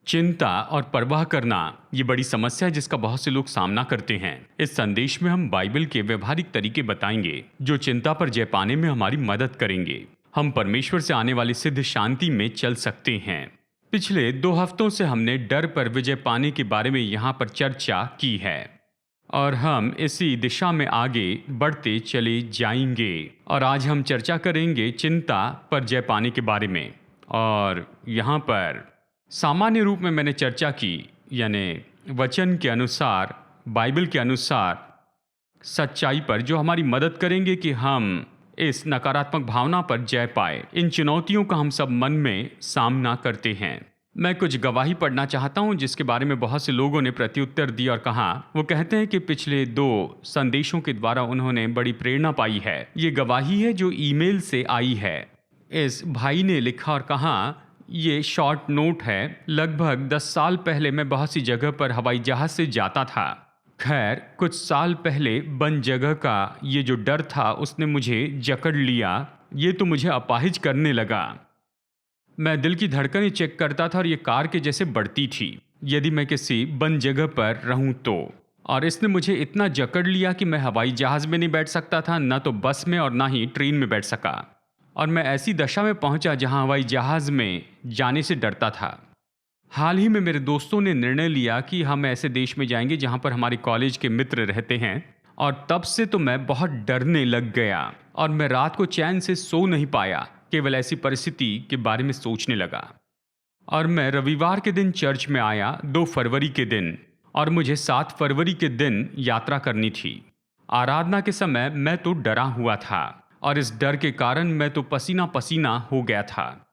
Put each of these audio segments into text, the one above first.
चिंता और परवाह करना ये बड़ी समस्या है जिसका बहुत से लोग सामना करते हैं। इस संदेश में हम बाइबल के व्यवहारिक तरीके बताएंगे जो चिंता पर जय पाने में हमारी मदद करेंगे। हम परमेश्वर से आने वाली सिद्ध शांति में चल सकते हैं। पिछले 2 हफ्तों से हमने डर पर विजय पाने के बारे में यहाँ पर चर्चा की है और हम इसी दिशा में आगे बढ़ते चले जाएंगे। और आज हम चर्चा करेंगे चिंता पर जय पाने के बारे में। और यहाँ पर सामान्य रूप में मैंने चर्चा की, यानी वचन के अनुसार, बाइबल के अनुसार सच्चाई पर, जो हमारी मदद करेंगे कि हम इस नकारात्मक भावना पर जय पाए। इन चुनौतियों का हम सब मन में सामना करते हैं। मैं कुछ गवाही पढ़ना चाहता हूं जिसके बारे में बहुत से लोगों ने प्रत्युत्तर दी और कहा। वो कहते हैं कि पिछले 2 संदेशों के द्वारा उन्होंने बड़ी प्रेरणा पाई है। ये गवाही है जो ईमेल से आई है। इस भाई ने लिखा और कहा, ये शॉर्ट नोट है। लगभग 10 साल पहले मैं बहुत सी जगह पर हवाई जहाज से जाता था। खैर, कुछ साल पहले बंद जगह का ये जो डर था उसने मुझे जकड़ लिया। ये तो मुझे अपाहिज करने लगा। मैं दिल की धड़कनें चेक करता था और ये कार के जैसे बढ़ती थी यदि मैं किसी बंद जगह पर रहूं तो। और इसने मुझे इतना जकड़ लिया कि मैं हवाई जहाज में नहीं बैठ सकता था, न तो बस में और ना ही ट्रेन में बैठ सका। और मैं ऐसी दशा में पहुंचा जहां हवाई जहाज में जाने से डरता था। हाल ही में मेरे दोस्तों ने निर्णय लिया कि हम ऐसे देश में जाएंगे जहां पर हमारे कॉलेज के मित्र रहते हैं। और तब से तो मैं बहुत डरने लग गया और मैं रात को चैन से सो नहीं पाया, केवल ऐसी परिस्थिति के बारे में सोचने लगा। और मैं रविवार के दिन चर्च में आया, 2 फरवरी के दिन, और मुझे 7 फरवरी के दिन यात्रा करनी थी। आराधना के समय मैं तो डरा हुआ था और इस डर के कारण मैं तो पसीना पसीना हो गया था।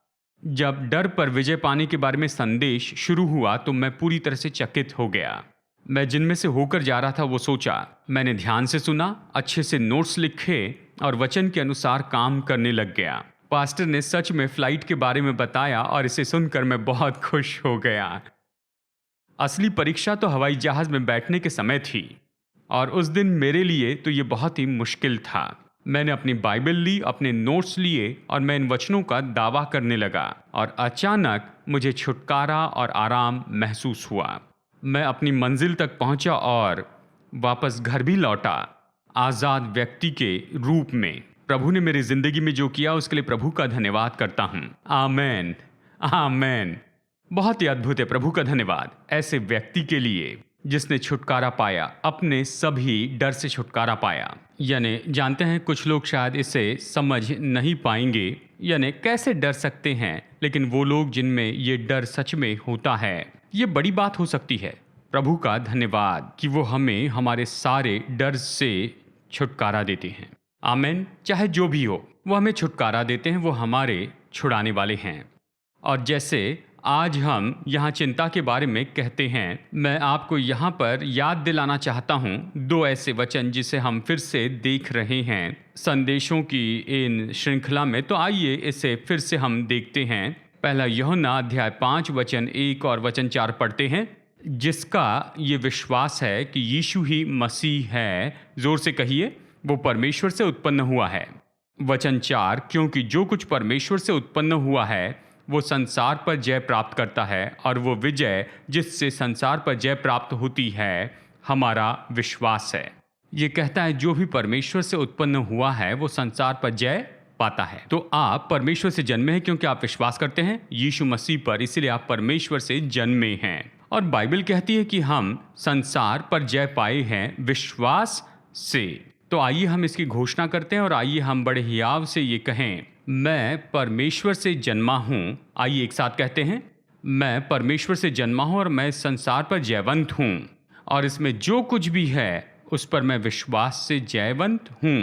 जब डर पर विजय पाने के बारे में संदेश शुरू हुआ तो मैं पूरी तरह से चकित हो गया। मैं जिनमें से होकर जा रहा था वो सोचा। मैंने ध्यान से सुना, अच्छे से नोट्स लिखे और वचन के अनुसार काम करने लग गया। पास्टर ने सच में फ्लाइट के बारे में बताया और इसे सुनकर मैं बहुत खुश हो गया। असली परीक्षा तो हवाई जहाज में बैठने के समय थी और उस दिन मेरे लिए तो ये बहुत ही मुश्किल था। मैंने अपनी बाइबल ली, अपने नोट्स लिए और मैं इन वचनों का दावा करने लगा और अचानक मुझे छुटकारा और आराम महसूस हुआ। मैं अपनी मंजिल तक पहुंचा और वापस घर भी लौटा, आज़ाद व्यक्ति के रूप में। प्रभु ने मेरी जिंदगी में जो किया उसके लिए प्रभु का धन्यवाद करता हूँ। आमेन, आमेन। बहुत ही अद्भुत है। प्रभु का धन्यवाद ऐसे व्यक्ति के लिए जिसने छुटकारा पाया, अपने सभी डर से छुटकारा पाया। यानी जानते हैं, कुछ लोग शायद इसे समझ नहीं पाएंगे, यानी कैसे डर सकते हैं, लेकिन वो लोग जिनमें ये डर सच में होता है, ये बड़ी बात हो सकती है। प्रभु का धन्यवाद कि वो हमें हमारे सारे डर से छुटकारा देते हैं। आमेन। चाहे जो भी हो, वो हमें छुटकारा देते हैं, वो हमारे छुड़ाने वाले हैं। और जैसे आज हम यहाँ चिंता के बारे में कहते हैं, मैं आपको यहाँ पर याद दिलाना चाहता हूँ 2 ऐसे वचन जिसे हम फिर से देख रहे हैं संदेशों की इन श्रृंखला में। तो आइए इसे फिर से हम देखते हैं। पहला यूहन्ना अध्याय 5 वचन 1 और वचन 4 पढ़ते हैं, जिसका ये विश्वास है कि यीशु ही मसीह है। जोर से कहिए, वो परमेश्वर से उत्पन्न हुआ है। वचन 4, क्योंकि जो कुछ परमेश्वर से उत्पन्न हुआ है वो संसार पर जय प्राप्त करता है और वो विजय जिससे संसार पर जय प्राप्त होती है हमारा विश्वास है। ये कहता है जो भी परमेश्वर से उत्पन्न हुआ है वो संसार पर जय पाता है। तो आप परमेश्वर से जन्मे हैं क्योंकि आप विश्वास करते हैं यीशु मसीह पर, इसलिए आप परमेश्वर से जन्मे हैं। और बाइबल कहती है कि हम संसार पर जय पाए हैं विश्वास से। तो आइए हम इसकी घोषणा करते हैं और आइए हम बड़े हियाव से ये कहें, मैं परमेश्वर से जन्मा हूँ। आइए एक साथ कहते हैं, मैं परमेश्वर से जन्मा हूँ और मैं इस संसार पर जयवंत हूँ और इसमें जो कुछ भी है उस पर मैं विश्वास से जयवंत हूँ।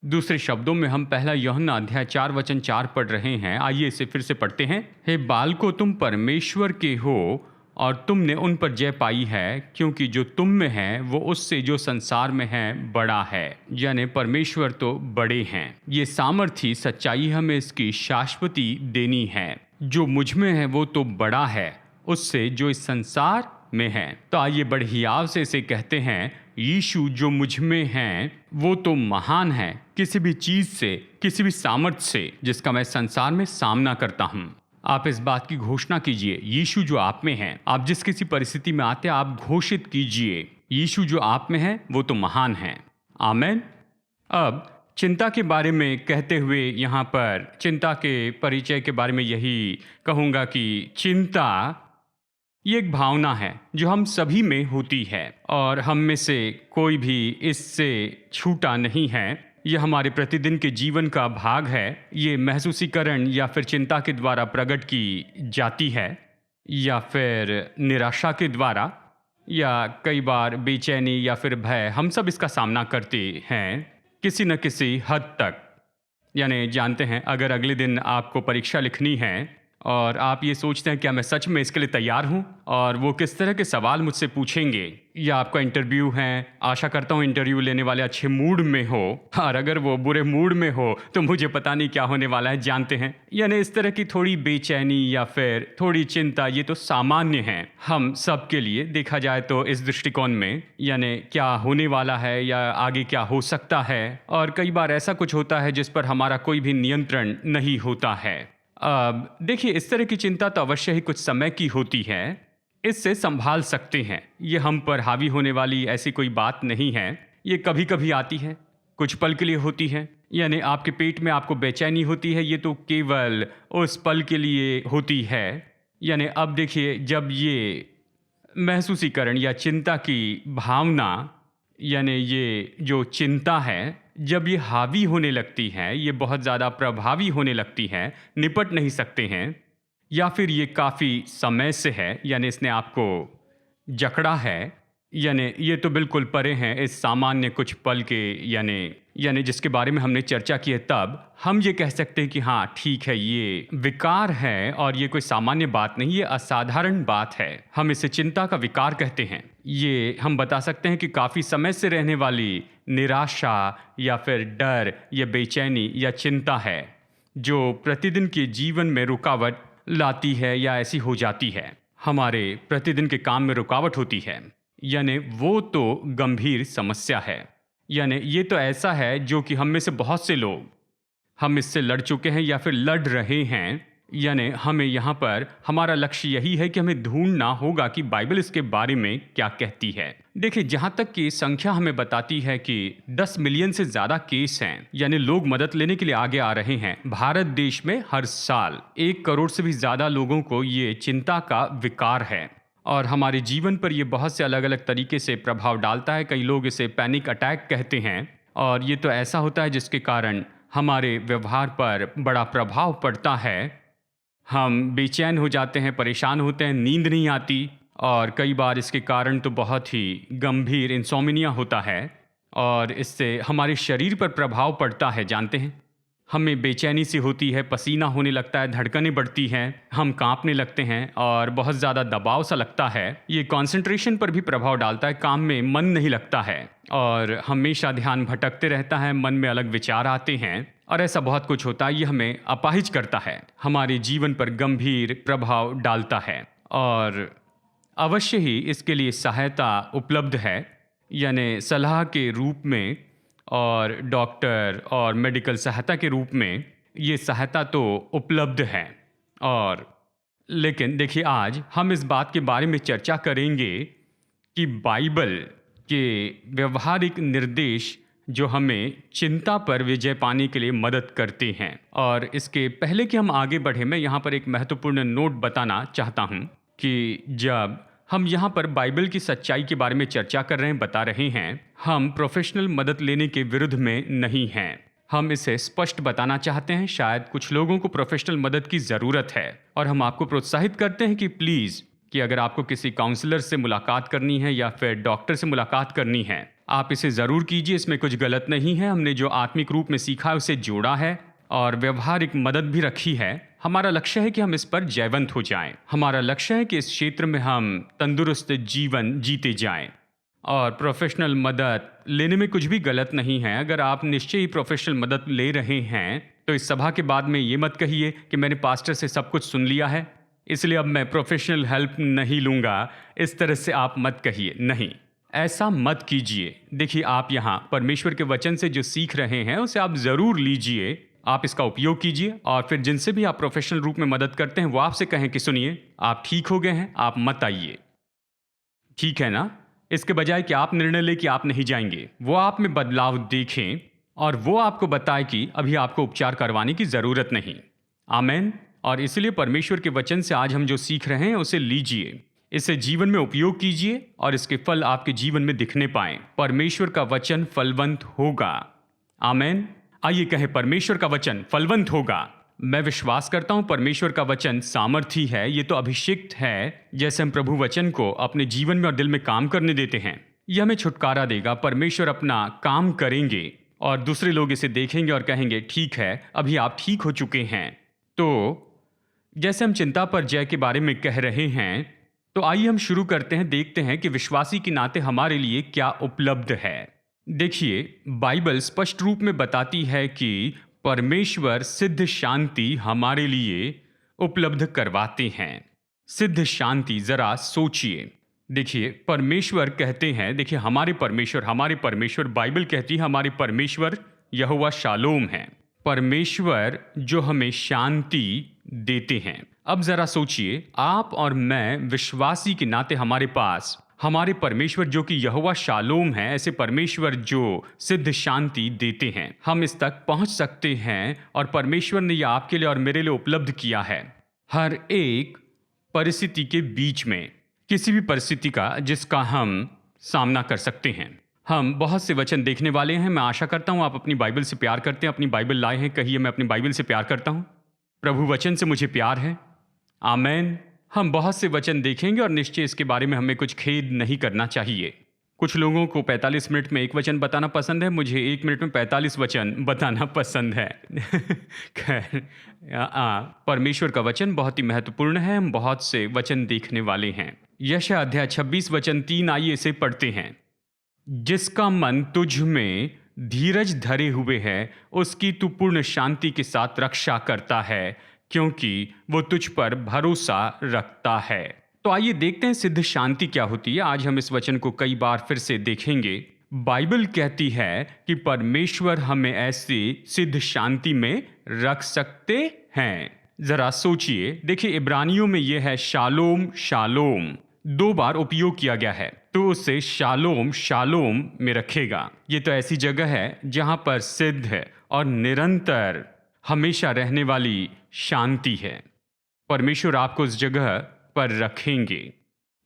दूसरे शब्दों में हम पहला यूहन्ना अध्याय 4 वचन 4 पढ़ रहे हैं। आइए इसे फिर से पढ़ते हैं। हे बालकों, तुम परमेश्वर के हो और तुमने उन पर जय पाई है, क्योंकि जो तुम में है वो उससे जो संसार में है बड़ा है। यानी परमेश्वर तो बड़े हैं। ये सामर्थी सच्चाई हमें इसकी शाश्वती देनी है। जो मुझ में है वो तो बड़ा है उससे जो इस संसार में है। तो आइए बड़े हियाव से इसे कहते हैं, यीशु जो मुझ में है वो तो महान है किसी भी चीज से, किसी भी सामर्थ से जिसका मैं संसार में सामना करता हूँ। आप इस बात की घोषणा कीजिए, यीशु जो आप में है। आप जिस किसी परिस्थिति में आते हैं, आप घोषित कीजिए, यीशु जो आप में है वो तो महान है। आमीन। अब चिंता के बारे में कहते हुए यहाँ पर चिंता के परिचय के बारे में यही कहूँगा कि चिंता ये एक भावना है जो हम सभी में होती है और हम में से कोई भी इससे छूटा नहीं है। ये हमारे प्रतिदिन के जीवन का भाग है। ये महसूसीकरण या फिर चिंता के द्वारा प्रकट की जाती है या फिर निराशा के द्वारा या कई बार बेचैनी या फिर भय। हम सब इसका सामना करते हैं किसी न किसी हद तक। यानी जानते हैं, अगर अगले दिन आपको परीक्षा लिखनी है और आप ये सोचते हैं क्या मैं सच में इसके लिए तैयार हूँ, और वो किस तरह के सवाल मुझसे पूछेंगे, या आपका इंटरव्यू है, आशा करता हूँ इंटरव्यू लेने वाले अच्छे मूड में हो, और अगर वो बुरे मूड में हो तो मुझे पता नहीं क्या होने वाला है, जानते हैं। यानी इस तरह की थोड़ी बेचैनी या फिर थोड़ी चिंता ये तो सामान्य है हम सब के लिए देखा जाए तो इस दृष्टिकोण में। यानी क्या होने वाला है या आगे क्या हो सकता है, और कई बार ऐसा कुछ होता है जिस पर हमारा कोई भी नियंत्रण नहीं होता है। अब देखिए, इस तरह की चिंता तो अवश्य ही कुछ समय की होती है, इससे संभाल सकते हैं। ये हम पर हावी होने वाली ऐसी कोई बात नहीं है। ये कभी कभी आती है, कुछ पल के लिए होती है। यानी आपके पेट में आपको बेचैनी होती है, ये तो केवल उस पल के लिए होती है। यानी अब देखिए, जब ये महसूसीकरण या चिंता की भावना, यानी ये जो चिंता है, जब ये हावी होने लगती है, ये बहुत ज़्यादा प्रभावी होने लगती है, निपट नहीं सकते हैं, या फिर ये काफ़ी समय से है, यानी इसने आपको जकड़ा है, यानी ये तो बिल्कुल परे हैं इस सामान्य कुछ पल के, यानी जिसके बारे में हमने चर्चा की है। तब हम ये कह सकते हैं कि हाँ ठीक है, ये विकार है और ये कोई सामान्य बात नहीं, ये असाधारण बात है। हम इसे चिंता का विकार कहते हैं। ये हम बता सकते हैं कि काफ़ी समय से रहने वाली निराशा या फिर डर या बेचैनी या चिंता है जो प्रतिदिन के जीवन में रुकावट लाती है या ऐसी हो जाती है, हमारे प्रतिदिन के काम में रुकावट होती है। यानी वो तो गंभीर समस्या है। यानी ये तो ऐसा है जो कि हम में से बहुत से लोग हम इससे लड़ चुके हैं या फिर लड़ रहे हैं। यानी हमें यहाँ पर हमारा लक्ष्य यही है कि हमें ढूंढना होगा कि बाइबल इसके बारे में क्या कहती है। देखिए, जहाँ तक कि संख्या हमें बताती है कि 10 मिलियन से ज़्यादा केस हैं, यानी लोग मदद लेने के लिए आगे आ रहे हैं। भारत देश में हर साल 1 करोड़ से भी ज़्यादा लोगों को ये चिंता का विकार है और हमारे जीवन पर ये बहुत से अलग अलग तरीके से प्रभाव डालता है। कई लोग इसे पैनिक अटैक कहते हैं, और ये तो ऐसा होता है जिसके कारण हमारे व्यवहार पर बड़ा प्रभाव पड़ता है। हम बेचैन हो जाते हैं, परेशान होते हैं, नींद नहीं आती, और कई बार इसके कारण तो बहुत ही गंभीर इंसोम्निया होता है और इससे हमारे शरीर पर प्रभाव पड़ता है। जानते हैं, हमें बेचैनी सी होती है, पसीना होने लगता है, धड़कनें बढ़ती हैं, हम कांपने लगते हैं और बहुत ज़्यादा दबाव सा लगता है। ये कंसंट्रेशन पर भी प्रभाव डालता है, काम में मन नहीं लगता है और हमेशा ध्यान भटकते रहता है, मन में अलग विचार आते हैं और ऐसा बहुत कुछ होता है। ये हमें अपाहिज करता है, हमारे जीवन पर गंभीर प्रभाव डालता है और अवश्य ही इसके लिए सहायता उपलब्ध है, यानी सलाह के रूप में और डॉक्टर और मेडिकल सहायता के रूप में ये सहायता तो उपलब्ध है। और लेकिन देखिए, आज हम इस बात के बारे में चर्चा करेंगे कि बाइबल के व्यवहारिक निर्देश जो हमें चिंता पर विजय पाने के लिए मदद करते हैं। और इसके पहले कि हम आगे बढ़े, मैं यहाँ पर एक महत्वपूर्ण नोट बताना चाहता हूँ कि जब हम यहाँ पर बाइबल की सच्चाई के बारे में चर्चा कर रहे हैं, बता रहे हैं, हम प्रोफेशनल मदद लेने के विरुद्ध में नहीं हैं। हम इसे स्पष्ट बताना चाहते हैं। शायद कुछ लोगों को प्रोफेशनल मदद की ज़रूरत है और हम आपको प्रोत्साहित करते हैं कि प्लीज़, कि अगर आपको किसी काउंसलर से मुलाकात करनी है या फिर डॉक्टर से मुलाकात करनी है, आप इसे ज़रूर कीजिए। इसमें कुछ गलत नहीं है। हमने जो आत्मिक रूप में सीखा है उसे जोड़ा है और व्यवहारिक मदद भी रखी है। हमारा लक्ष्य है कि हम इस पर जयवंत हो जाएं। हमारा लक्ष्य है कि इस क्षेत्र में हम तंदुरुस्त जीवन जीते जाएं और प्रोफेशनल मदद लेने में कुछ भी गलत नहीं है। अगर आप निश्चय ही प्रोफेशनल मदद ले रहे हैं तो इस सभा के बाद में ये मत कहिए कि मैंने पास्टर से सब कुछ सुन लिया है, इसलिए अब मैं प्रोफेशनल हेल्प नहीं लूँगा। इस तरह से आप मत कहिए, नहीं, ऐसा मत कीजिए। देखिए, आप यहाँ परमेश्वर के वचन से जो सीख रहे हैं उसे आप ज़रूर लीजिए, आप इसका उपयोग कीजिए और फिर जिनसे भी आप प्रोफेशनल रूप में मदद करते हैं वो आपसे कहें कि सुनिए, आप ठीक हो गए हैं, आप मत आइए। ठीक है ना? इसके बजाय कि आप निर्णय लें कि आप नहीं जाएंगे, वो आप में बदलाव देखें और वो आपको बताए कि अभी आपको उपचार करवाने की जरूरत नहीं। आमेन। और इसलिए परमेश्वर के वचन से आज हम जो सीख रहे हैं उसे लीजिए, इसे जीवन में उपयोग कीजिए और इसके फल आपके जीवन में दिखने पाएं। परमेश्वर का वचन फलवंत होगा। आमेन। आइए कहें, परमेश्वर का वचन फलवंत होगा। मैं विश्वास करता हूं परमेश्वर का वचन सामर्थी है, ये तो अभिषिक्त है। जैसे हम प्रभु वचन को अपने जीवन में और दिल में काम करने देते हैं, यह हमें छुटकारा देगा। परमेश्वर अपना काम करेंगे और दूसरे लोग इसे देखेंगे और कहेंगे ठीक है, अभी आप ठीक हो चुके हैं। तो जैसे हम चिंता पर जय के बारे में कह रहे हैं, तो आइए हम शुरू करते हैं, देखते हैं कि विश्वासी के नाते हमारे लिए क्या उपलब्ध है। देखिए, बाइबल स्पष्ट रूप में बताती है कि परमेश्वर सिद्ध शांति हमारे लिए उपलब्ध करवाते हैं। सिद्ध शांति, जरा सोचिए। देखिए, परमेश्वर कहते हैं, देखिए हमारे परमेश्वर बाइबल कहती है हमारे परमेश्वर यहोवा शालोम है, परमेश्वर जो हमें शांति देते हैं। अब जरा सोचिए, आप और मैं विश्वासी के नाते हमारे पास हमारे परमेश्वर जो कि यहोवा शालोम है, ऐसे परमेश्वर जो सिद्ध शांति देते हैं, हम इस तक पहुंच सकते हैं और परमेश्वर ने यह आपके लिए और मेरे लिए उपलब्ध किया है। हर एक परिस्थिति के बीच में, किसी भी परिस्थिति का जिसका हम सामना कर सकते हैं। हम बहुत से वचन देखने वाले हैं। मैं आशा करता हूं आप अपनी बाइबल से प्यार करते हैं, अपनी बाइबल लाए हैं। कहिए, मैं अपनी बाइबल से प्यार करता हूं, प्रभु वचन से मुझे प्यार है। आमेन। हम बहुत से वचन देखेंगे और निश्चय इसके बारे में हमें कुछ खेद नहीं करना चाहिए। कुछ लोगों को 45 मिनट में एक वचन बताना पसंद है, मुझे 1 मिनट में 45 वचन बताना पसंद है। खैर, परमेश्वर का वचन बहुत ही महत्वपूर्ण है। हम बहुत से वचन देखने वाले हैं। यशायाह अध्याय 26 वचन 3, आइए इसे पढ़ते हैं। जिसका मन तुझ में धीरज धरे हुए है, उसकी तू पूर्ण शांति के साथ रक्षा करता है, क्योंकि वो तुझ पर भरोसा रखता है। तो आइए देखते हैं सिद्ध शांति क्या होती है। आज हम इस वचन को कई बार फिर से देखेंगे। बाइबल कहती है कि परमेश्वर हमें ऐसी सिद्ध शांति में रख सकते हैं। जरा सोचिए, देखिए इब्रानियों में यह है शालोम शालोम, 2 बार उपयोग किया गया है, तो उसे शालोम शालोम में रखेगा। ये तो ऐसी जगह है जहां पर सिद्ध और निरंतर हमेशा रहने वाली शांति है। परमेश्वर आपको उस जगह पर रखेंगे।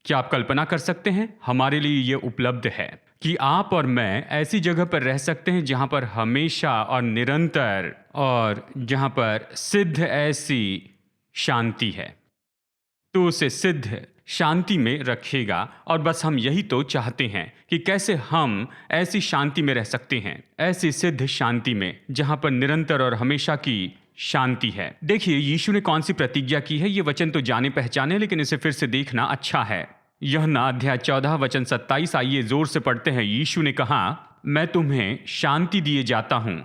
क्या आप कल्पना कर सकते हैं? हमारे लिए यह उपलब्ध है कि आप और मैं ऐसी जगह पर रह सकते हैं जहां पर हमेशा और निरंतर और जहां पर सिद्ध ऐसी शांति है। तो उसे सिद्ध शांति में रखेगा। और बस हम यही तो चाहते हैं कि कैसे हम ऐसी शांति में रह सकते हैं, ऐसी सिद्ध शांति में जहां पर निरंतर और हमेशा की शांति है। देखिए, यीशु ने कौन सी प्रतिज्ञा की है। ये वचन तो जाने पहचाने, लेकिन इसे फिर से देखना अच्छा है। यूहन्ना अध्याय 14 वचन 27, आइए जोर से पढ़ते हैं। यीशु ने कहा, मैं तुम्हें शांति दिए जाता हूं,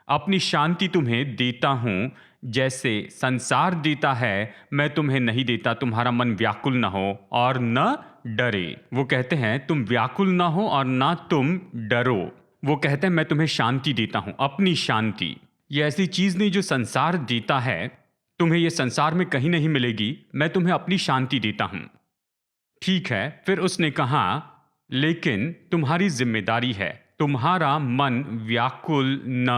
अपनी शांति तुम्हें देता हूं, जैसे संसार देता है मैं तुम्हें नहीं देता। तुम्हारा मन व्याकुल न हो और न डरे। वो कहते हैं तुम व्याकुल ना हो और ना तुम डरो। वो कहते हैं मैं तुम्हें शांति देता हूं, अपनी शांति। ये ऐसी चीज नहीं जो संसार देता है, तुम्हें ये संसार में कहीं नहीं मिलेगी। मैं तुम्हें अपनी शांति देता हूं। ठीक है, फिर उसने कहा लेकिन तुम्हारी जिम्मेदारी है, तुम्हारा मन व्याकुल न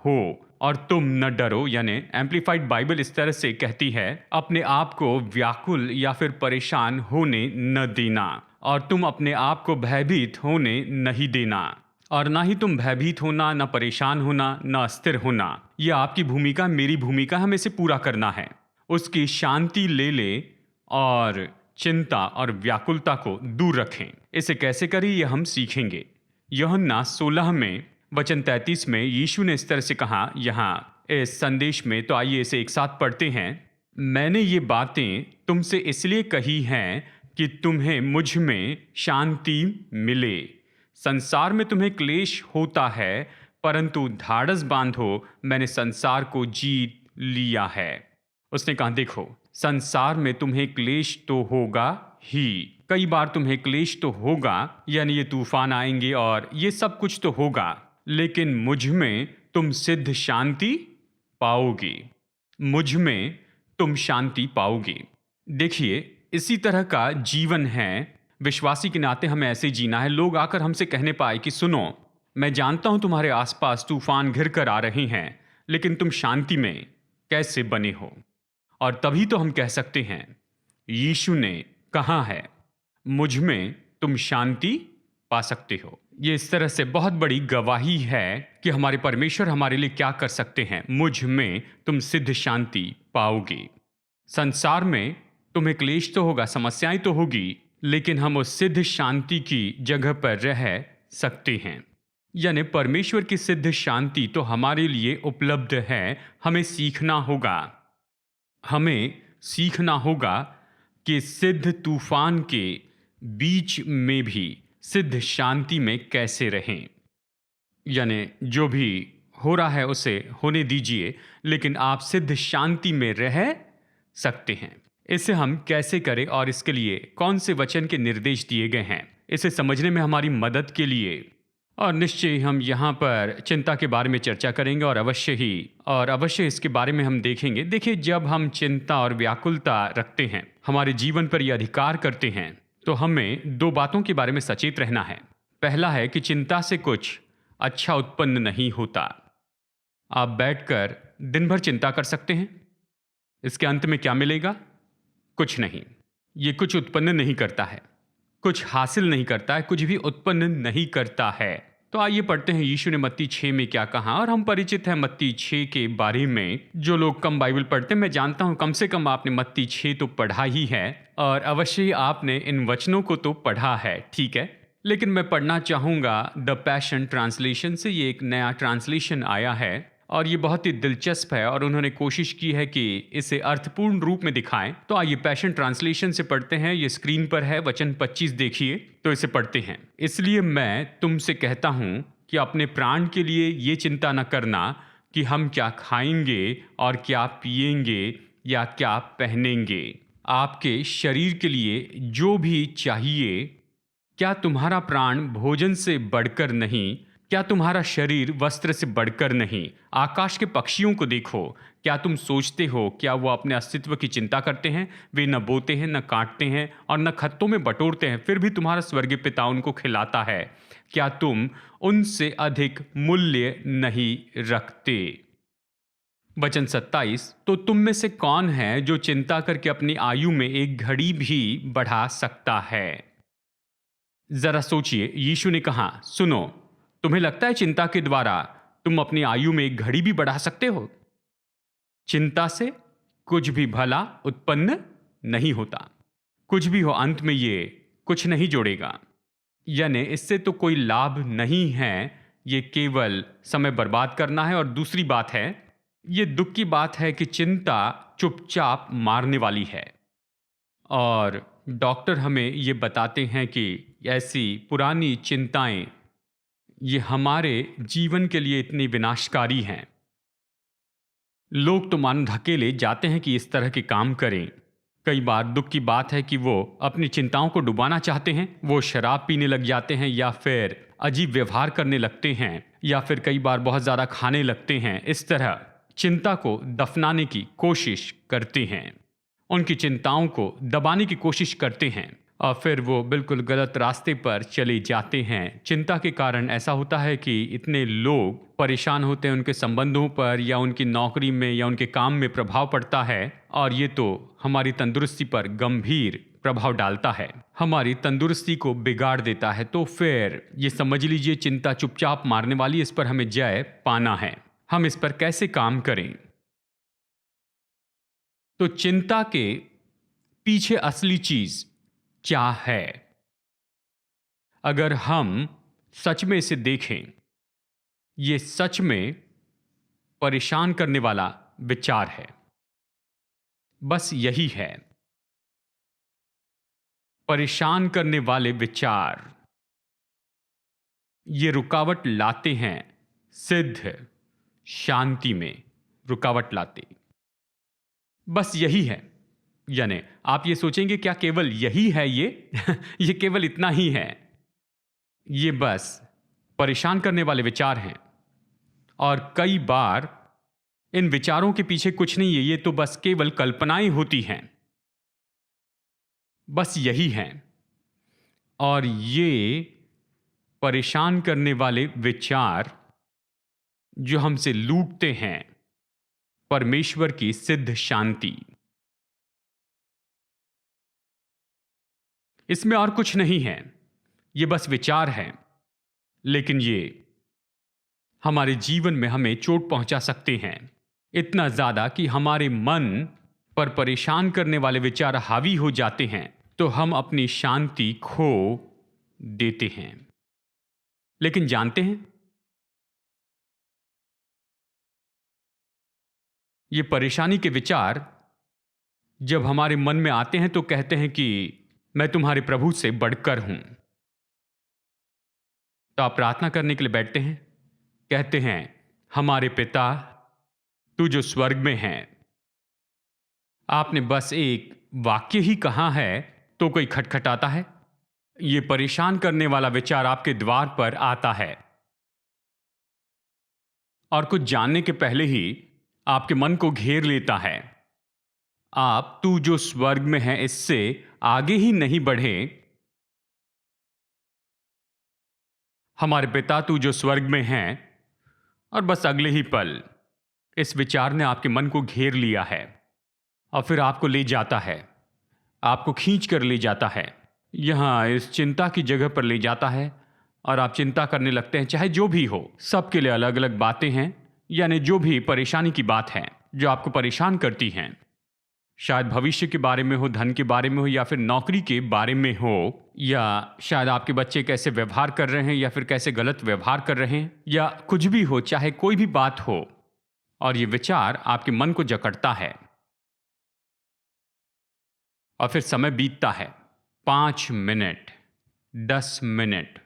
हो और तुम न डरो। यानी एम्प्लीफाइड बाइबल इस तरह से कहती है, अपने आप को व्याकुल या फिर परेशान होने न देना, और तुम अपने आप को भयभीत होने नहीं देना। और ना ही तुम भयभीत होना, ना परेशान होना, ना अस्थिर होना। यह आपकी भूमिका, मेरी भूमिका, हमें इसे पूरा करना है। उसकी शांति ले ले और चिंता और व्याकुलता को दूर रखें। इसे कैसे करें ये हम सीखेंगे। यूहन्ना 16 में वचन 33 में यीशु ने इस तरह से कहा यहाँ इस संदेश में। तो आइए इसे एक साथ पढ़ते हैं। मैंने ये बातें तुमसे इसलिए कही हैं कि तुम्हें मुझ में शांति मिले। संसार में तुम्हें क्लेश होता है, परंतु धाड़स बांधो, मैंने संसार को जीत लिया है। उसने कहा देखो, संसार में तुम्हें क्लेश तो होगा ही, कई बार तुम्हें क्लेश तो होगा, यानी ये तूफान आएंगे और ये सब कुछ तो होगा, लेकिन मुझ में तुम सिद्ध शांति पाओगे। मुझ में तुम शांति पाओगे। देखिए, इसी तरह का जीवन है। विश्वासी के नाते हमें ऐसे जीना है। लोग आकर हमसे कहने पाए कि सुनो, मैं जानता हूं तुम्हारे आसपास तूफान घिर कर आ रहे हैं, लेकिन तुम शांति में कैसे बने हो। और तभी तो हम कह सकते हैं, यीशु ने कहा है, मुझ में तुम शांति पा सकते हो। ये इस तरह से बहुत बड़ी गवाही है कि हमारे परमेश्वर हमारे लिए क्या कर सकते हैं। मुझ में तुम सिद्ध शांति पाओगे। संसार में तुम्हें क्लेश तो होगा, समस्याएं तो होगी, लेकिन हम उस सिद्ध शांति की जगह पर रह सकते हैं। यानी परमेश्वर की सिद्ध शांति तो हमारे लिए उपलब्ध है। हमें सीखना होगा। हमें सीखना होगा कि सिद्ध तूफान के बीच में भी सिद्ध शांति में कैसे रहें। यानी जो भी हो रहा है उसे होने दीजिए, लेकिन आप सिद्ध शांति में रह सकते हैं। इसे हम कैसे करें और इसके लिए कौन से वचन के निर्देश दिए गए हैं, इसे समझने में हमारी मदद के लिए और निश्चय हम यहाँ पर चिंता के बारे में चर्चा करेंगे और अवश्य इसके बारे में हम देखेंगे। देखिए, जब हम चिंता और व्याकुलता रखते हैं, हमारे जीवन पर यह अधिकार करते हैं, तो हमें दो बातों के बारे में सचेत रहना है। पहला है कि चिंता से कुछ अच्छा उत्पन्न नहीं होता। आप बैठकर दिन भर चिंता कर सकते हैं, इसके अंत में क्या मिलेगा? कुछ नहीं। ये कुछ उत्पन्न नहीं करता है, कुछ हासिल नहीं करता है, कुछ भी उत्पन्न नहीं करता है। तो आइए पढ़ते हैं यीशु ने मत्ती 6 में क्या कहा। और हम परिचित हैं मत्ती 6 के बारे में। जो लोग कम बाइबल पढ़ते हैं, मैं जानता हूं कम से कम आपने मत्ती 6 तो पढ़ा ही है और अवश्य ही आपने इन वचनों को तो पढ़ा है, ठीक है। लेकिन मैं पढ़ना चाहूंगा द पैशन ट्रांसलेशन से। ये एक नया ट्रांसलेशन आया है और ये बहुत ही दिलचस्प है और उन्होंने कोशिश की है कि इसे अर्थपूर्ण रूप में दिखाएं। तो आइए पैशन ट्रांसलेशन से पढ़ते हैं। ये स्क्रीन पर है, वचन 25 देखिए, तो इसे पढ़ते हैं। इसलिए मैं तुमसे कहता हूं कि अपने प्राण के लिए ये चिंता न करना कि हम क्या खाएंगे और क्या पिएंगे या क्या पहनेंगे। आपके शरीर के लिए जो भी चाहिए, क्या तुम्हारा प्राण भोजन से बढ़कर नहीं? क्या तुम्हारा शरीर वस्त्र से बढ़कर नहीं? आकाश के पक्षियों को देखो, क्या तुम सोचते हो क्या वो अपने अस्तित्व की चिंता करते हैं? वे न बोते हैं, न काटते हैं और न खत्तों में बटोरते हैं, फिर भी तुम्हारा स्वर्गीय पिता उनको खिलाता है। क्या तुम उनसे अधिक मूल्य नहीं रखते? वचन 27, तो तुम में से कौन है जो चिंता करके अपनी आयु में एक घड़ी भी बढ़ा सकता है? जरा सोचिए, यीशु ने कहा, सुनो, तुम्हें लगता है चिंता के द्वारा तुम अपनी आयु में एक घड़ी भी बढ़ा सकते हो? चिंता से कुछ भी भला उत्पन्न नहीं होता। कुछ भी हो, अंत में ये कुछ नहीं जोड़ेगा। यानी इससे तो कोई लाभ नहीं है, ये केवल समय बर्बाद करना है। और दूसरी बात है, ये दुख की बात है कि चिंता चुपचाप मारने वाली है। और डॉक्टर हमें ये बताते हैं कि ऐसी पुरानी चिंताएं ये हमारे जीवन के लिए इतनी विनाशकारी हैं। लोग तो मानो धकेले जाते हैं कि इस तरह के काम करें। कई बार दुख की बात है कि वो अपनी चिंताओं को डुबाना चाहते हैं। वो शराब पीने लग जाते हैं या फिर अजीब व्यवहार करने लगते हैं या फिर कई बार बहुत ज़्यादा खाने लगते हैं। इस तरह चिंता को दफनाने की कोशिश करते हैं, उनकी चिंताओं को दबाने की कोशिश करते हैं और फिर वो बिल्कुल गलत रास्ते पर चले जाते हैं। चिंता के कारण ऐसा होता है कि इतने लोग परेशान होते हैं, उनके संबंधों पर या उनकी नौकरी में या उनके काम में प्रभाव पड़ता है और ये तो हमारी तंदुरुस्ती पर गंभीर प्रभाव डालता है, हमारी तंदुरुस्ती को बिगाड़ देता है। तो फिर ये समझ लीजिए, चिंता चुपचाप मारने वाली, इस पर हमें जय पाना है। हम इस पर कैसे काम करें? तो चिंता के पीछे असली चीज क्या है? अगर हम सच में इसे देखें, ये सच में परेशान करने वाला विचार है। बस यही है, परेशान करने वाले विचार। ये रुकावट लाते हैं सिद्ध शांति में, रुकावट लाते। बस यही है। यानी आप ये सोचेंगे क्या केवल यही है ये? ये केवल इतना ही है। ये बस परेशान करने वाले विचार हैं। और कई बार इन विचारों के पीछे कुछ नहीं है, ये तो बस केवल कल्पनाएं होती हैं, बस यही हैं। और ये परेशान करने वाले विचार जो हमसे लूटते हैं परमेश्वर की सिद्ध शांति, इसमें और कुछ नहीं है, ये बस विचार है, लेकिन ये हमारे जीवन में हमें चोट पहुंचा सकते हैं, इतना ज्यादा कि हमारे मन पर परेशान करने वाले विचार हावी हो जाते हैं, तो हम अपनी शांति खो देते हैं। लेकिन जानते हैं, ये परेशानी के विचार जब हमारे मन में आते हैं तो कहते हैं कि मैं तुम्हारे प्रभु से बढ़कर हूं। तो आप प्रार्थना करने के लिए बैठते हैं, कहते हैं, हमारे पिता तू जो स्वर्ग में है। आपने बस एक वाक्य ही कहा है तो कोई खटखटाता है। ये परेशान करने वाला विचार आपके द्वार पर आता है और कुछ जानने के पहले ही आपके मन को घेर लेता है। आप तू जो स्वर्ग में है इससे आगे ही नहीं बढ़े। हमारे पिता तू जो स्वर्ग में है, और बस अगले ही पल इस विचार ने आपके मन को घेर लिया है और फिर आपको ले जाता है, आपको खींच कर ले जाता है, यहां इस चिंता की जगह पर ले जाता है और आप चिंता करने लगते हैं। चाहे जो भी हो, सबके लिए अलग अलग बातें हैं, यानी जो भी परेशानी की बात है जो आपको परेशान करती हैं, शायद भविष्य के बारे में हो, धन के बारे में हो, या फिर नौकरी के बारे में हो, या शायद आपके बच्चे कैसे व्यवहार कर रहे हैं या फिर कैसे गलत व्यवहार कर रहे हैं, या कुछ भी हो, चाहे कोई भी बात हो, और ये विचार आपके मन को जकड़ता है। और फिर समय बीतता है, 5 मिनट, 10 मिनट,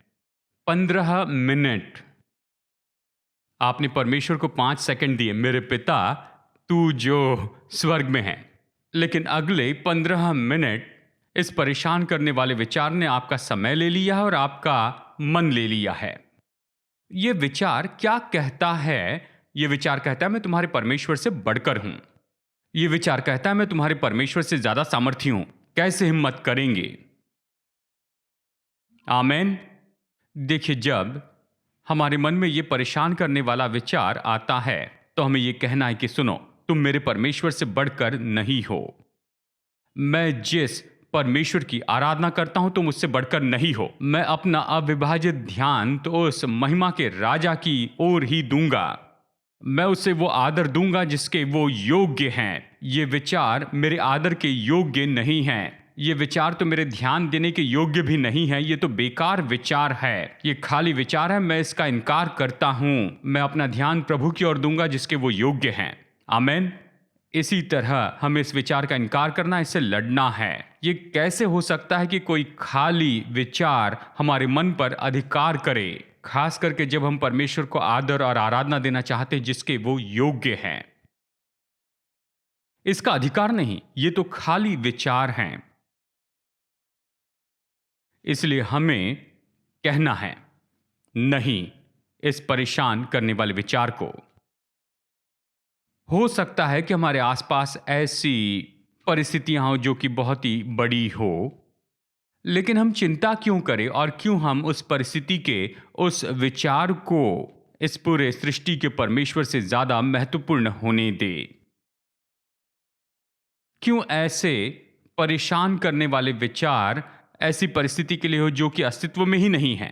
15 मिनट। आपने परमेश्वर को 5 सेकंड दिए, मेरे पिता तू जो स्वर्ग में है, लेकिन अगले 15 मिनट इस परेशान करने वाले विचार ने आपका समय ले लिया है और आपका मन ले लिया है। यह विचार क्या कहता है? यह विचार कहता है मैं तुम्हारे परमेश्वर से बढ़कर हूं। यह विचार कहता है मैं तुम्हारे परमेश्वर से ज्यादा सामर्थी हूं, कैसे हिम्मत करेंगे? आमेन। देखिए, जब हमारे मन में यह परेशान करने वाला विचार आता है तो हमें यह कहना है कि सुनो, तुम मेरे परमेश्वर से बढ़कर नहीं हो। मैं जिस परमेश्वर की आराधना करता हूं तुम उससे बढ़कर नहीं हो। मैं अपना अविभाजित ध्यान तो उस महिमा के राजा की ओर ही दूंगा। मैं उसे वो आदर दूंगा जिसके वो योग्य हैं। ये विचार मेरे आदर के योग्य नहीं हैं। ये विचार तो मेरे ध्यान देने के योग्य भी नहीं है। ये तो बेकार विचार है, ये खाली विचार है। मैं इसका इनकार करता हूं। मैं अपना ध्यान प्रभु की ओर दूंगा जिसके वो योग्य हैं। आमेन। इसी तरह हमें इस विचार का इनकार करना, इससे लड़ना है। ये कैसे हो सकता है कि कोई खाली विचार हमारे मन पर अधिकार करे, खास करके जब हम परमेश्वर को आदर और आराधना देना चाहते हैं जिसके वो योग्य हैं। इसका अधिकार नहीं, ये तो खाली विचार हैं। इसलिए हमें कहना है नहीं इस परेशान करने वाले विचार को। हो सकता है कि हमारे आसपास ऐसी परिस्थितियां हो जो कि बहुत ही बड़ी हो, लेकिन हम चिंता क्यों करें और क्यों हम उस परिस्थिति के उस विचार को इस पूरे सृष्टि के परमेश्वर से ज्यादा महत्वपूर्ण होने दें? क्यों ऐसे परेशान करने वाले विचार ऐसी परिस्थिति के लिए हो जो कि अस्तित्व में ही नहीं है,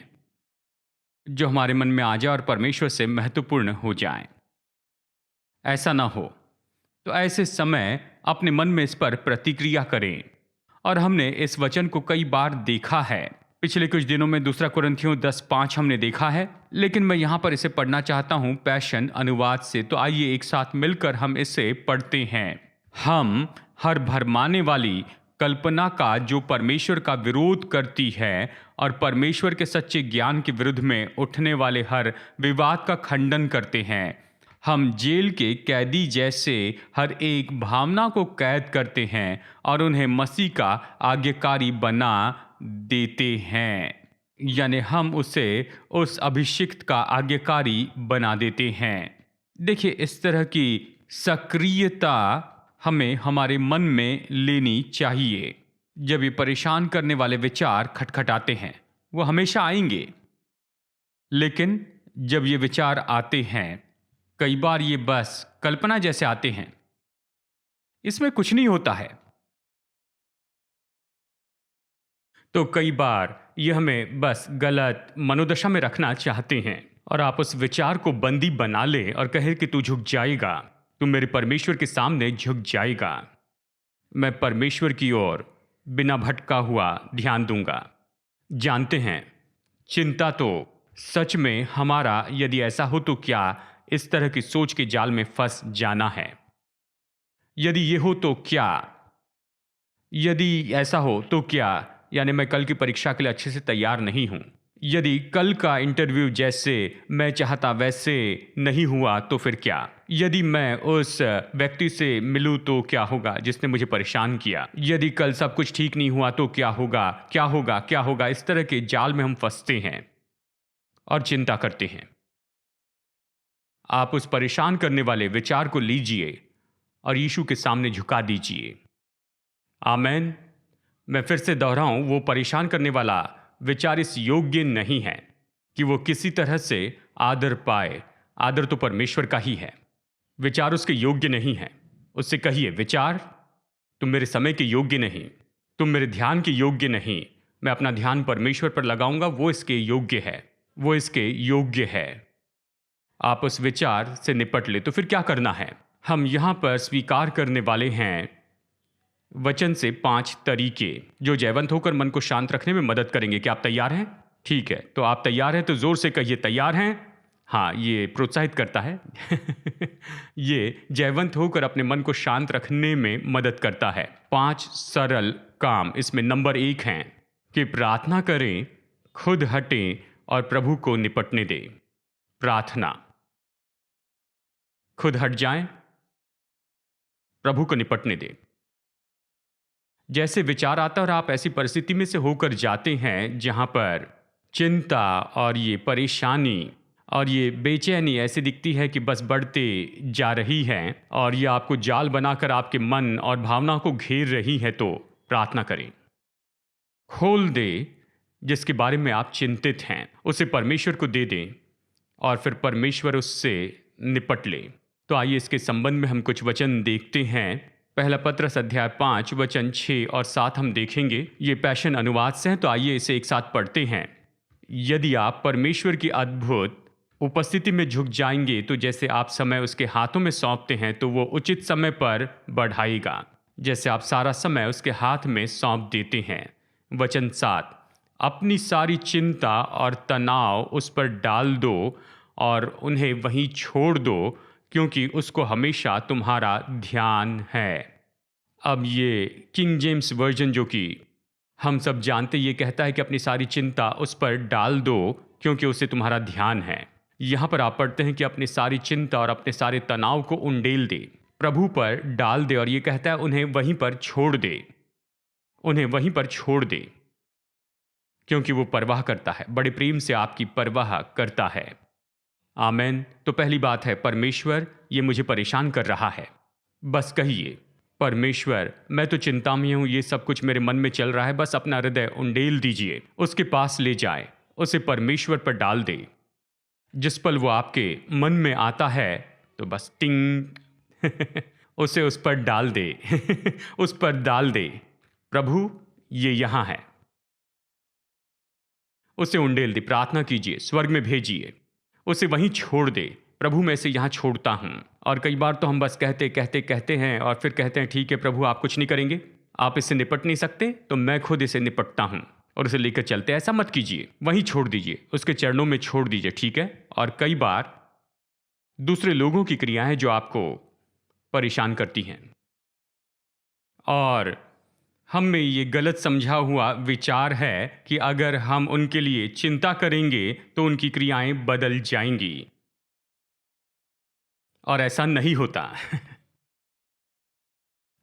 जो हमारे मन में आ जाए और परमेश्वर से महत्वपूर्ण हो जाए? ऐसा ना हो तो ऐसे समय अपने मन में इस पर प्रतिक्रिया करें। और हमने इस वचन को कई बार देखा है। पिछले कुछ दिनों में 2 कुरिन्थियों 10:5 हमने देखा है, लेकिन मैं यहां पर इसे पढ़ना चाहता हूं पैशन अनुवाद से। तो आइए एक साथ मिलकर हम इसे पढ़ते हैं। हम हर भरमाने वाली कल्पना का जो परमेश्वर का विरोध करती है और परमेश्वर के सच्चे ज्ञान के विरुद्ध में उठने वाले हर विवाद का खंडन करते हैं। हम जेल के कैदी जैसे हर एक भावना को कैद करते हैं और उन्हें मसीह का आज्ञाकारी बना देते हैं, यानी हम उसे उस अभिषिक्त का आज्ञाकारी बना देते हैं। देखिए, इस तरह की सक्रियता हमें हमारे मन में लेनी चाहिए। जब ये परेशान करने वाले विचार खटखटाते हैं, वो हमेशा आएंगे, लेकिन जब ये विचार आते हैं, कई बार ये बस कल्पना जैसे आते हैं। इसमें कुछ नहीं होता है। तो कई बार ये हमें बस गलत मनोदशा में रखना चाहते हैं, और आप उस विचार को बंदी बना ले और कहे कि तू झुक जाएगा, तू मेरे परमेश्वर के सामने झुक जाएगा। मैं परमेश्वर की ओर बिना भटका हुआ ध्यान दूंगा। जानते हैं, चिंता तो सच में हमारा, यदि ऐसा हो तो क्या, इस तरह की सोच के जाल में फंस जाना है। यदि ये हो तो क्या, यदि ऐसा हो तो क्या, यानी मैं कल की परीक्षा के लिए अच्छे से तैयार नहीं हूं, यदि कल का इंटरव्यू जैसे मैं चाहता वैसे नहीं हुआ तो फिर क्या, यदि मैं उस व्यक्ति से मिलूं तो क्या होगा जिसने मुझे परेशान किया, यदि कल सब कुछ ठीक नहीं हुआ तो क्या होगा, क्या होगा, क्या होगा। इस तरह के जाल में हम फंसते हैं और चिंता करते हैं। आप उस परेशान करने वाले विचार को लीजिए और यीशु के सामने झुका दीजिए। आमेन। मैं फिर से दोहराऊं, वो परेशान करने वाला विचार इस योग्य नहीं है कि वो किसी तरह से आदर पाए। आदर तो परमेश्वर का ही है। विचार उसके योग्य नहीं है। उससे कहिए, विचार तुम मेरे समय के योग्य नहीं, तुम मेरे ध्यान के योग्य नहीं। मैं अपना ध्यान परमेश्वर पर लगाऊंगा, वो इसके योग्य है, वो इसके योग्य है। आप उस विचार से निपट ले। तो फिर क्या करना है? हम यहां पर स्वीकार करने वाले हैं वचन से 5 तरीके जो जयवंत होकर मन को शांत रखने में मदद करेंगे। क्या आप तैयार हैं? ठीक है, तो आप तैयार हैं तो जोर से कहिए, तैयार हैं। हाँ, ये प्रोत्साहित करता है। ये जयवंत होकर अपने मन को शांत रखने में मदद करता है। 5 सरल काम इसमें नंबर 1 हैं कि प्रार्थना करें, खुद हटें और प्रभु को निपटने दें। प्रार्थना, खुद हट जाएं, प्रभु को निपटने दें। जैसे विचार आता है और आप ऐसी परिस्थिति में से होकर जाते हैं जहां पर चिंता और ये परेशानी और ये बेचैनी ऐसी दिखती है कि बस बढ़ते जा रही है और ये आपको जाल बनाकर आपके मन और भावना को घेर रही है, तो प्रार्थना करें। खोल दे जिसके बारे में आप चिंतित हैं, उसे परमेश्वर को दे दें और फिर परमेश्वर उससे निपट ले। तो आइए इसके संबंध में हम कुछ वचन देखते हैं। पहला पत्रस अध्याय 5 वचन 6 और 7 हम देखेंगे। ये पैशन अनुवाद से हैं, तो आइए इसे एक साथ पढ़ते हैं। यदि आप परमेश्वर की अद्भुत उपस्थिति में झुक जाएंगे तो जैसे आप समय उसके हाथों में सौंपते हैं तो वो उचित समय पर बढ़ाएगा, जैसे आप सारा समय उसके हाथ में सौंप देते हैं। वचन 7, अपनी सारी चिंता और तनाव उस पर डाल दो और उन्हें वहीं छोड़ दो, क्योंकि उसको हमेशा तुम्हारा ध्यान है। अब ये किंग जेम्स वर्जन, जो कि हम सब जानते, ये कहता है कि अपनी सारी चिंता उस पर डाल दो क्योंकि उसे तुम्हारा ध्यान है। यहाँ पर आप पढ़ते हैं कि अपनी सारी चिंता और अपने सारे तनाव को उंडेल दे, प्रभु पर डाल दे, और ये कहता है उन्हें वहीं पर छोड़ दे, उन्हें वहीं पर छोड़ दे, क्योंकि वो परवाह करता है, बड़े प्रेम से आपकी परवाह करता है। आमेन। तो पहली बात है, परमेश्वर ये मुझे परेशान कर रहा है। बस कहिए, परमेश्वर मैं तो चिंता में हूँ, ये सब कुछ मेरे मन में चल रहा है, बस अपना हृदय उंडेल दीजिए, उसके पास ले जाए, उसे परमेश्वर पर डाल दे। जिस पल वो आपके मन में आता है तो बस टिंग उसे उस पर डाल दे। उस पर डाल दे, प्रभु ये यहाँ है, उसे उंडेल दे। प्रार्थना कीजिए, स्वर्ग में भेजिए, उसे वहीं छोड़ दे। प्रभु मैं इसे यहाँ छोड़ता हूँ। और कई बार तो हम बस कहते हैं और फिर कहते हैं ठीक है प्रभु आप कुछ नहीं करेंगे, आप इससे निपट नहीं सकते तो मैं खुद इसे निपटता हूँ, और उसे लेकर चलते। ऐसा मत कीजिए, वहीं छोड़ दीजिए, उसके चरणों में छोड़ दीजिए, ठीक है। और कई बार दूसरे लोगों की क्रियाएं जो आपको परेशान करती हैं और हम में ये गलत समझा हुआ विचार है कि अगर हम उनके लिए चिंता करेंगे तो उनकी क्रियाएं बदल जाएंगी, और ऐसा नहीं होता।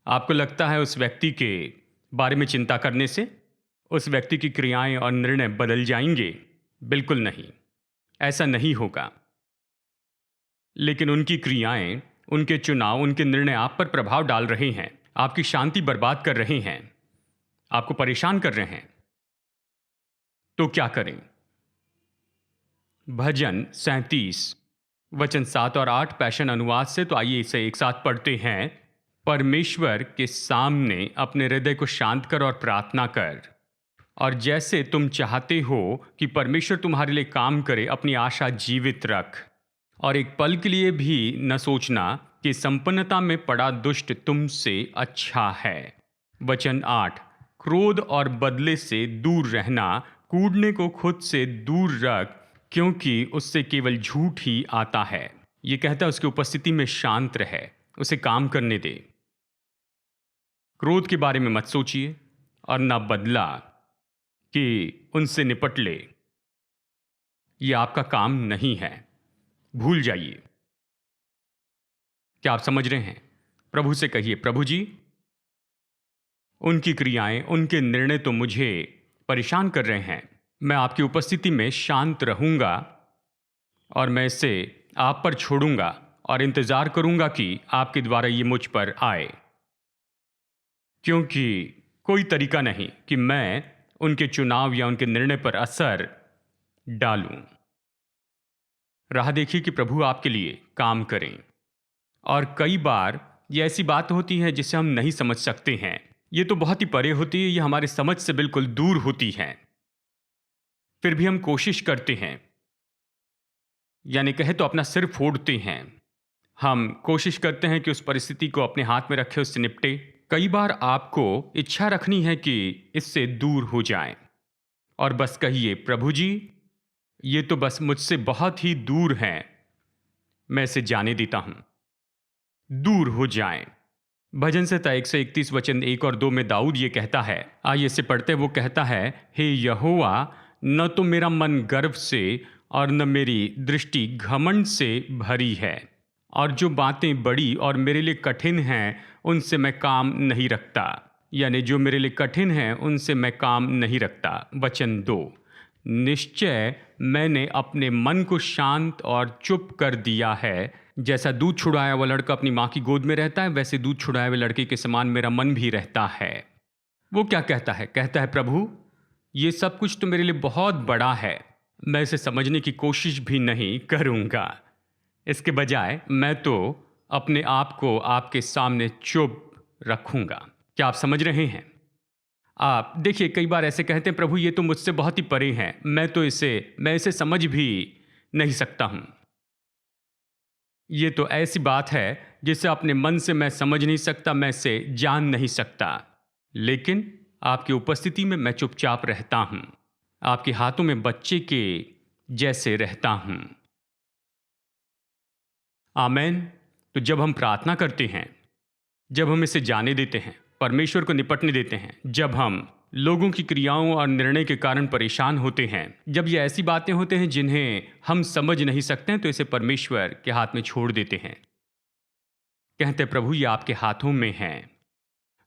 आपको लगता है उस व्यक्ति के बारे में चिंता करने से उस व्यक्ति की क्रियाएं और निर्णय बदल जाएंगे? बिल्कुल नहीं, ऐसा नहीं होगा। लेकिन उनकी क्रियाएं उनके चुनाव, उनके निर्णय आप पर प्रभाव डाल रहे हैं, आपकी शांति बर्बाद कर रहे हैं, आपको परेशान कर रहे हैं, तो क्या करें? भजन 37 वचन 7 और 8 पैशन अनुवाद से। तो आइए इसे एक साथ पढ़ते हैं। परमेश्वर के सामने अपने हृदय को शांत कर और प्रार्थना कर, और जैसे तुम चाहते हो कि परमेश्वर तुम्हारे लिए काम करे, अपनी आशा जीवित रख, और एक पल के लिए भी न सोचना कि संपन्नता में पड़ा दुष्ट तुमसे अच्छा है। वचन 8 क्रोध और बदले से दूर रहना, कूड़ने को खुद से दूर रख, क्योंकि उससे केवल झूठ ही आता है। ये कहता है उसकी उपस्थिति में शांत रहे, उसे काम करने दे। क्रोध के बारे में मत सोचिए और ना बदला कि उनसे निपट ले, ये आपका काम नहीं है, भूल जाइए। क्या आप समझ रहे हैं? प्रभु से कहिए, प्रभु जी, उनकी क्रियाएं, उनके निर्णय तो मुझे परेशान कर रहे हैं। मैं आपकी उपस्थिति में शांत रहूंगा और मैं इसे आप पर छोड़ूंगा और इंतजार करूंगा कि आपके द्वारा ये मुझ पर आए, क्योंकि कोई तरीका नहीं कि मैं उनके चुनाव या उनके निर्णय पर असर डालूं। राह देखिए कि प्रभु आपके लिए काम करें। और कई बार ये ऐसी बात होती है जिसे हम नहीं समझ सकते हैं, ये तो बहुत ही परे होती है, ये हमारे समझ से बिल्कुल दूर होती है, फिर भी हम कोशिश करते हैं, यानी कहे तो अपना सिर फोड़ते हैं। हम कोशिश करते हैं कि उस परिस्थिति को अपने हाथ में रखें, उससे निपटे। कई बार आपको इच्छा रखनी है कि इससे दूर हो जाएं, और बस कहिए, प्रभु जी, ये तो बस मुझसे बहुत ही दूर है, मैं इसे जाने देता हूं, दूर हो जाएं। भजन संहिता 131 वचन 1 और 2 में दाऊद ये कहता है, आइए इसे पढ़ते। वो कहता है, हे यहोवा, न तो मेरा मन गर्व से और न मेरी दृष्टि घमंड से भरी है, और जो बातें बड़ी और मेरे लिए कठिन हैं उनसे मैं काम नहीं रखता। यानी जो मेरे लिए कठिन है उनसे मैं काम नहीं रखता। वचन 2, निश्चय मैंने अपने मन को शांत और चुप कर दिया है। जैसा दूध छुड़ाया हुआ लड़का अपनी माँ की गोद में रहता है, वैसे दूध छुड़ाए हुए लड़के के समान मेरा मन भी रहता है। वो क्या कहता है? कहता है, प्रभु, ये सब कुछ तो मेरे लिए बहुत बड़ा है, मैं इसे समझने की कोशिश भी नहीं करूँगा। इसके बजाय मैं तो अपने आप को आपके सामने चुप रखूँगा। क्या आप समझ रहे हैं? आप देखिए, कई बार ऐसे कहते हैं, प्रभु ये तो मुझसे बहुत ही परे है, मैं इसे समझ भी नहीं सकता हूँ। ये तो ऐसी बात है जिसे अपने मन से मैं समझ नहीं सकता, मैं इसे जान नहीं सकता। लेकिन आपकी उपस्थिति में मैं चुपचाप रहता हूँ, आपके हाथों में बच्चे के जैसे रहता हूँ। आमेन। तो जब हम प्रार्थना करते हैं, जब हम इसे जाने देते हैं, परमेश्वर को निपटने देते हैं, जब हम लोगों की क्रियाओं और निर्णय के कारण परेशान होते हैं, जब ये ऐसी बातें होते हैं जिन्हें हम समझ नहीं सकते हैं, तो इसे परमेश्वर के हाथ में छोड़ देते हैं। कहते हैं, प्रभु ये आपके हाथों में है,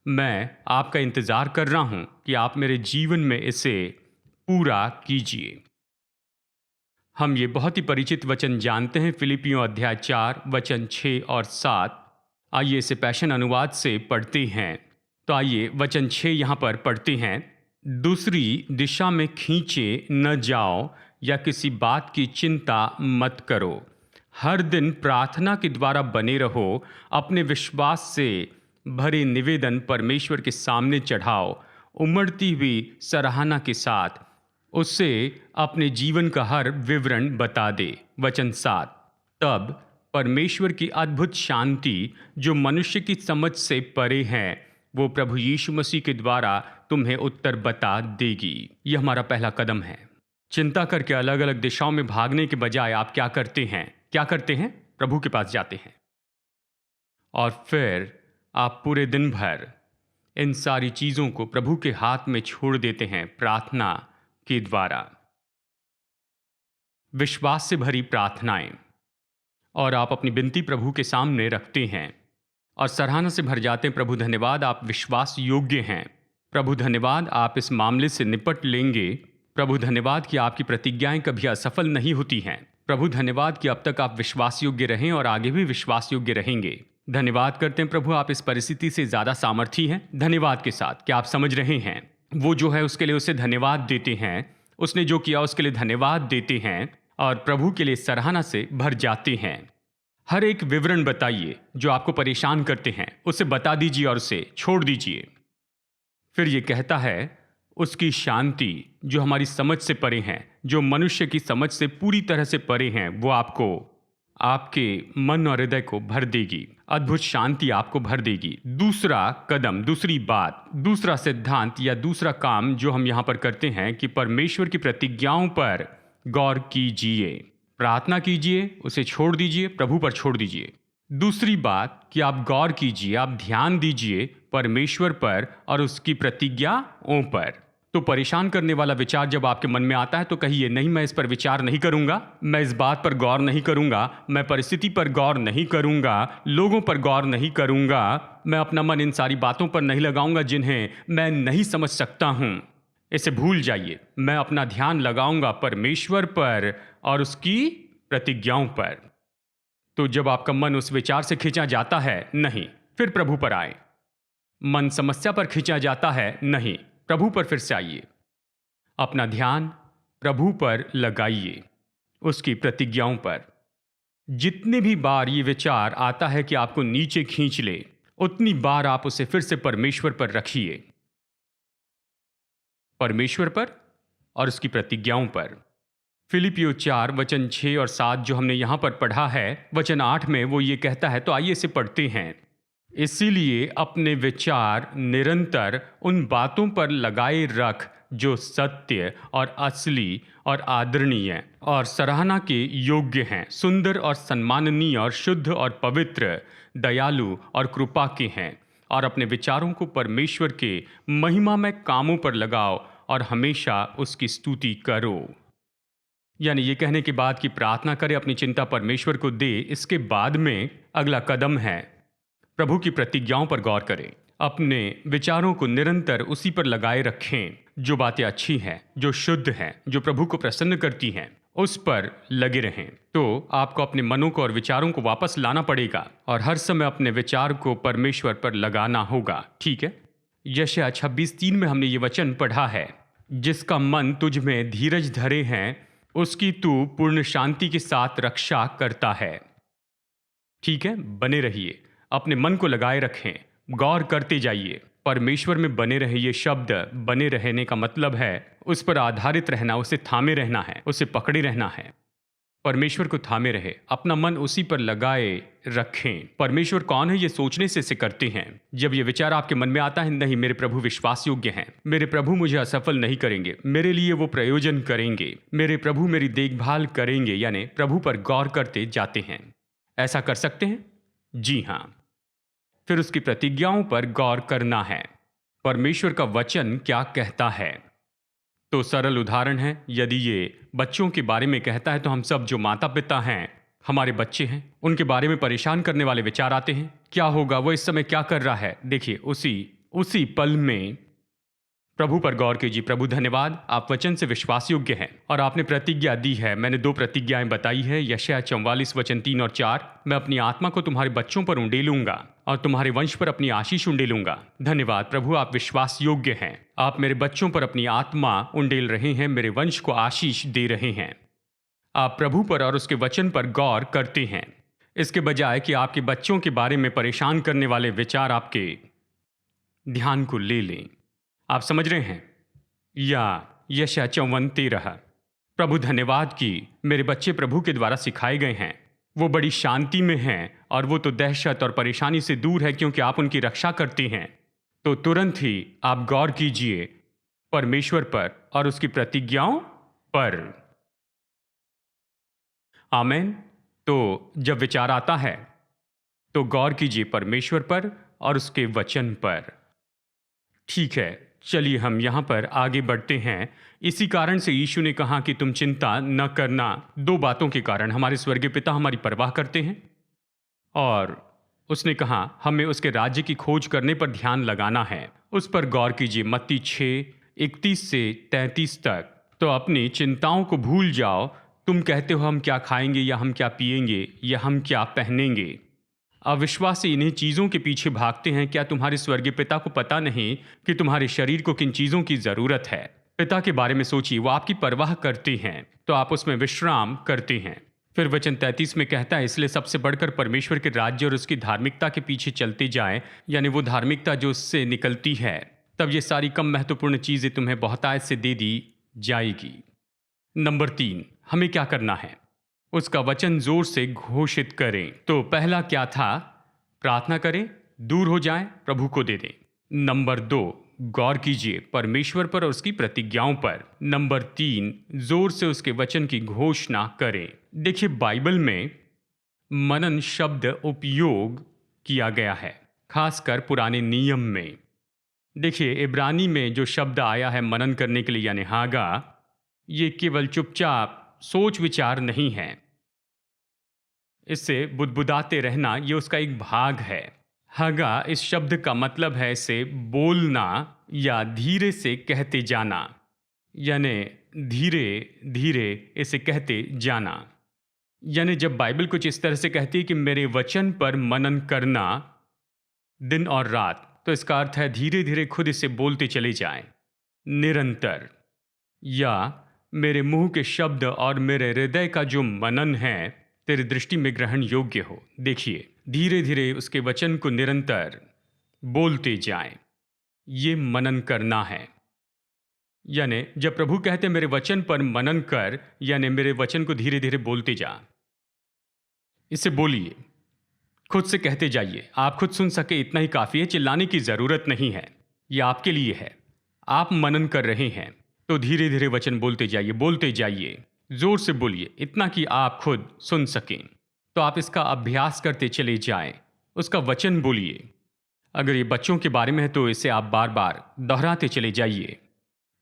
मैं आपका इंतजार कर रहा हूं कि आप मेरे जीवन में इसे पूरा कीजिए। हम ये बहुत ही परिचित वचन जानते हैं, फिलिपियों अध्याय 4 वचन 6 और 7। आइए इसे पैशन अनुवाद से पढ़ते हैं। तो आइए वचन 6 यहाँ पर पढ़ते हैं। दूसरी दिशा में खींचे न जाओ या किसी बात की चिंता मत करो, हर दिन प्रार्थना के द्वारा बने रहो, अपने विश्वास से भरे निवेदन परमेश्वर के सामने चढ़ाओ, उमड़ती हुई सराहना के साथ उससे अपने जीवन का हर विवरण बता दे। वचन 7, तब परमेश्वर की अद्भुत शांति जो मनुष्य की समझ से परे है, वो प्रभु यीशु मसीह के द्वारा तुम्हें उत्तर बता देगी। यह हमारा पहला कदम है। चिंता करके अलग अलग दिशाओं में भागने के बजाय आप क्या करते हैं? प्रभु के पास जाते हैं, और फिर आप पूरे दिन भर इन सारी चीज़ों को प्रभु के हाथ में छोड़ देते हैं प्रार्थना के द्वारा। विश्वास से भरी प्रार्थनाएं, और आप अपनी विनती प्रभु के सामने रखते हैं और सराहना से भर जाते हैं। प्रभु धन्यवाद, आप विश्वास योग्य हैं। प्रभु धन्यवाद, आप इस मामले से निपट लेंगे। प्रभु धन्यवाद कि आपकी प्रतिज्ञाएं कभी असफल नहीं होती हैं। प्रभु धन्यवाद कि अब तक आप विश्वास योग्य रहें और आगे भी विश्वास योग्य रहेंगे। धन्यवाद करते हैं प्रभु, आप इस परिस्थिति से ज़्यादा सामर्थी हैं। धन्यवाद के साथ कि आप समझ रहे हैं, वो जो है उसके लिए उसे धन्यवाद देते हैं, उसने जो किया उसके लिए धन्यवाद देते हैं और प्रभु के लिए सराहना से भर जाते हैं। हर एक विवरण बताइए जो आपको परेशान करते हैं, उसे बता दीजिए और उसे छोड़ दीजिए। फिर ये कहता है उसकी शांति जो हमारी समझ से परे हैं, जो मनुष्य की समझ से पूरी तरह से परे हैं, वो आपको आपके मन और हृदय को भर देगी। अद्भुत शांति आपको भर देगी। दूसरा कदम, दूसरी बात, दूसरा सिद्धांत या दूसरा काम जो हम यहाँ पर करते हैं कि परमेश्वर की प्रतिज्ञाओं पर गौर कीजिए। प्रार्थना कीजिए, उसे छोड़ दीजिए, प्रभु पर छोड़ दीजिए। दूसरी बात कि आप गौर कीजिए, आप ध्यान दीजिए परमेश्वर पर और उसकी प्रतिज्ञाओं पर। तो परेशान करने वाला विचार जब आपके मन में आता है तो कहिए, नहीं, मैं इस पर विचार नहीं करूंगा, मैं इस बात पर गौर नहीं करूंगा, मैं परिस्थिति पर गौर नहीं करूंगा, लोगों पर गौर नहीं करूंगा, मैं अपना मन इन सारी बातों पर नहीं लगाऊंगा जिन्हें मैं नहीं समझ सकता हूं। इसे भूल जाइए। मैं अपना ध्यान लगाऊंगा परमेश्वर पर और उसकी प्रतिज्ञाओं पर। तो जब आपका मन उस विचार से खींचा जाता है, नहीं, फिर प्रभु पर आए। मन समस्या पर खींचा जाता है, नहीं, प्रभु पर फिर से आइए। अपना ध्यान प्रभु पर लगाइए, उसकी प्रतिज्ञाओं पर। जितने भी बार ये विचार आता है कि आपको नीचे खींच ले, उतनी बार आप उसे फिर से परमेश्वर पर रखिए, परमेश्वर पर और उसकी प्रतिज्ञाओं पर। फिलिपियो 4 वचन 6 और 7 जो हमने यहां पर पढ़ा है, वचन 8 में वो ये कहता है, तो आइए इसे पढ़ते हैं। इसीलिए अपने विचार निरंतर उन बातों पर लगाए रख जो सत्य और असली और आदरणीय और सराहना के योग्य हैं, सुंदर और सम्माननीय और शुद्ध और पवित्र, दयालु और कृपा के हैं। और अपने विचारों को परमेश्वर के महिमामय कामों पर लगाओ और हमेशा उसकी स्तुति करो। यानी ये कहने के बाद कि प्रार्थना करें, अपनी चिंता परमेश्वर को दे, इसके बाद में अगला कदम है प्रभु की प्रतिज्ञाओं पर गौर करें। अपने विचारों को निरंतर उसी पर लगाए रखें। जो बातें अच्छी हैं, जो शुद्ध हैं, जो प्रभु को प्रसन्न करती हैं, उस पर लगे रहें। तो आपको अपने मनों को और विचारों को वापस लाना पड़ेगा और हर समय अपने विचार को परमेश्वर पर लगाना होगा। ठीक है। यशायाह 26:3 में हमने ये वचन पढ़ा है, जिसका मन तुझ में धीरज धरे हैं, उसकी तू पूर्ण शांति के साथ रक्षा करता है। ठीक है, बने रहिए, अपने मन को लगाए रखें, गौर करते जाइए, परमेश्वर में बने रहे। ये शब्द बने रहने का मतलब है उस पर आधारित रहना, उसे थामे रहना है, उसे पकड़े रहना है। परमेश्वर को थामे रहे, अपना मन उसी पर लगाए रखें। परमेश्वर कौन है ये सोचने से इसे करते हैं। जब ये विचार आपके मन में आता है, नहीं, मेरे प्रभु विश्वास योग्य हैं, मेरे प्रभु मुझे असफल नहीं करेंगे, मेरे लिए वो प्रयोजन करेंगे, मेरे प्रभु मेरी देखभाल करेंगे, यानी प्रभु पर गौर करते जाते हैं। ऐसा कर सकते हैं? जी हाँ। फिर उसकी प्रतिज्ञाओं पर गौर करना है। परमेश्वर का वचन क्या कहता है? तो सरल उदाहरण है, यदि ये बच्चों के बारे में कहता है तो हम सब जो माता पिता हैं, हमारे बच्चे हैं, उनके बारे में परेशान करने वाले विचार आते हैं। क्या होगा, वो इस समय क्या कर रहा है? देखिए, उसी पल में प्रभु पर गौर कीजिए। प्रभु धन्यवाद, आप वचन से विश्वास योग्य हैं और आपने प्रतिज्ञा दी है। मैंने 2 प्रतिज्ञाएं बताई है, यशायाह 44 वचन 3 और 4। मैं अपनी आत्मा को तुम्हारे बच्चों पर उंडेलूंगा और तुम्हारे वंश पर अपनी आशीष उंडेलूंगा। धन्यवाद प्रभु, आप विश्वास योग्य हैं। आप मेरे बच्चों पर अपनी आत्मा उंडेल रहे हैं, मेरे वंश को आशीष दे रहे हैं। आप प्रभु पर और उसके वचन पर गौर करते हैं, इसके बजाय कि आपके बच्चों के बारे में परेशान करने वाले विचार आपके ध्यान को ले लें। आप समझ रहे हैं? या यशायाह 54:13। प्रभु धन्यवाद कि मेरे बच्चे प्रभु के द्वारा सिखाए गए हैं, वो बड़ी शांति में हैं और वो तो दहशत और परेशानी से दूर है क्योंकि आप उनकी रक्षा करते हैं। तो तुरंत ही आप गौर कीजिए परमेश्वर पर और उसकी प्रतिज्ञाओं पर। आमीन। तो जब विचार आता है तो गौर कीजिए परमेश्वर पर और उसके वचन पर। ठीक है, चलिए हम यहाँ पर आगे बढ़ते हैं। इसी कारण से यीशु ने कहा कि तुम चिंता न करना। 2 बातों के कारण हमारे स्वर्गीय पिता हमारी परवाह करते हैं और उसने कहा हमें उसके राज्य की खोज करने पर ध्यान लगाना है। उस पर गौर कीजिए, मत्ती 6:31 से 33 तक। तो अपनी चिंताओं को भूल जाओ तुम कहते हो हम क्या खाएंगे या हम क्या पिएंगे या हम क्या पहनेंगे। अविश्वासी इन्हीं चीज़ों के पीछे भागते हैं। क्या तुम्हारे स्वर्गीय पिता को पता नहीं कि तुम्हारे शरीर को किन चीज़ों की ज़रूरत है? पिता के बारे में सोचिए, वो आपकी परवाह करते हैं तो आप उसमें विश्राम करते हैं। फिर वचन 33 में कहता है, इसलिए सबसे बढ़कर परमेश्वर के राज्य और उसकी धार्मिकता के पीछे चलते जाएं, यानी वो धार्मिकता जो उससे निकलती है, तब ये सारी कम महत्वपूर्ण चीज़ें तुम्हें बहुतायत से दे दी जाएगी। नंबर 3, हमें क्या करना है? उसका वचन जोर से घोषित करें। तो पहला क्या था? प्रार्थना करें, दूर हो जाएं, प्रभु को दे दें। नंबर 2, गौर कीजिए परमेश्वर पर और उसकी प्रतिज्ञाओं पर। नंबर 3, जोर से उसके वचन की घोषणा करें। देखिए, बाइबल में मनन शब्द उपयोग किया गया है, खासकर पुराने नियम में। देखिए, इब्रानी में जो शब्द आया है मनन करने के लिए यानी हागा, ये केवल चुपचाप सोच विचार नहीं है। इससे बुदबुदाते रहना ये उसका एक भाग है। हगा इस शब्द का मतलब है इसे बोलना या धीरे से कहते जाना, यानी धीरे धीरे इसे कहते जाना। यानी जब बाइबल कुछ इस तरह से कहती है कि मेरे वचन पर मनन करना दिन और रात, तो इसका अर्थ है धीरे धीरे खुद इसे बोलते चले जाएं, निरंतर। या मेरे मुंह के शब्द और मेरे हृदय का जो मनन है तेरी दृष्टि में ग्रहण योग्य हो। देखिए, धीरे धीरे उसके वचन को निरंतर बोलते जाएं, ये मनन करना है। यानी जब प्रभु कहते मेरे वचन पर मनन कर, यानी मेरे वचन को धीरे धीरे बोलते जा। इसे बोलिए, खुद से कहते जाइए। आप खुद सुन सके इतना ही काफी है, चिल्लाने की जरूरत नहीं है। यह आपके लिए है। आप मनन कर रहे हैं तो धीरे धीरे वचन बोलते जाइए, जोर से बोलिए, इतना कि आप खुद सुन सकें। तो आप इसका अभ्यास करते चले जाएं, उसका वचन बोलिए। अगर ये बच्चों के बारे में है तो इसे आप बार बार दोहराते चले जाइए।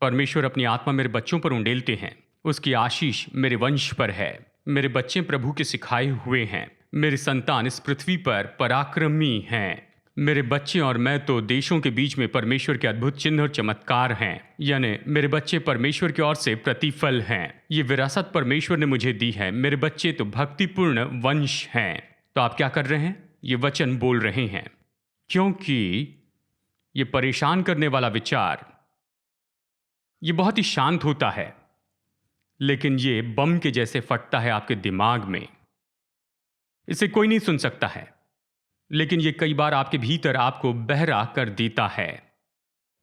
परमेश्वर अपनी आत्मा मेरे बच्चों पर उंडेलते हैं, उसकी आशीष मेरे वंश पर है। मेरे बच्चे प्रभु के सिखाए हुए हैं। मेरे संतान इस पृथ्वी पर पराक्रमी हैं। मेरे बच्चे और मैं तो देशों के बीच में परमेश्वर के अद्भुत चिन्ह और चमत्कार हैं। यानी मेरे बच्चे परमेश्वर की ओर से प्रतिफल हैं। ये विरासत परमेश्वर ने मुझे दी है। मेरे बच्चे तो भक्तिपूर्ण वंश हैं। तो आप क्या कर रहे हैं? ये वचन बोल रहे हैं, क्योंकि ये परेशान करने वाला विचार ये बहुत ही शांत होता है, लेकिन ये बम के जैसे फटता है आपके दिमाग में। इसे कोई नहीं सुन सकता है, लेकिन ये कई बार आपके भीतर आपको बहरा कर देता है।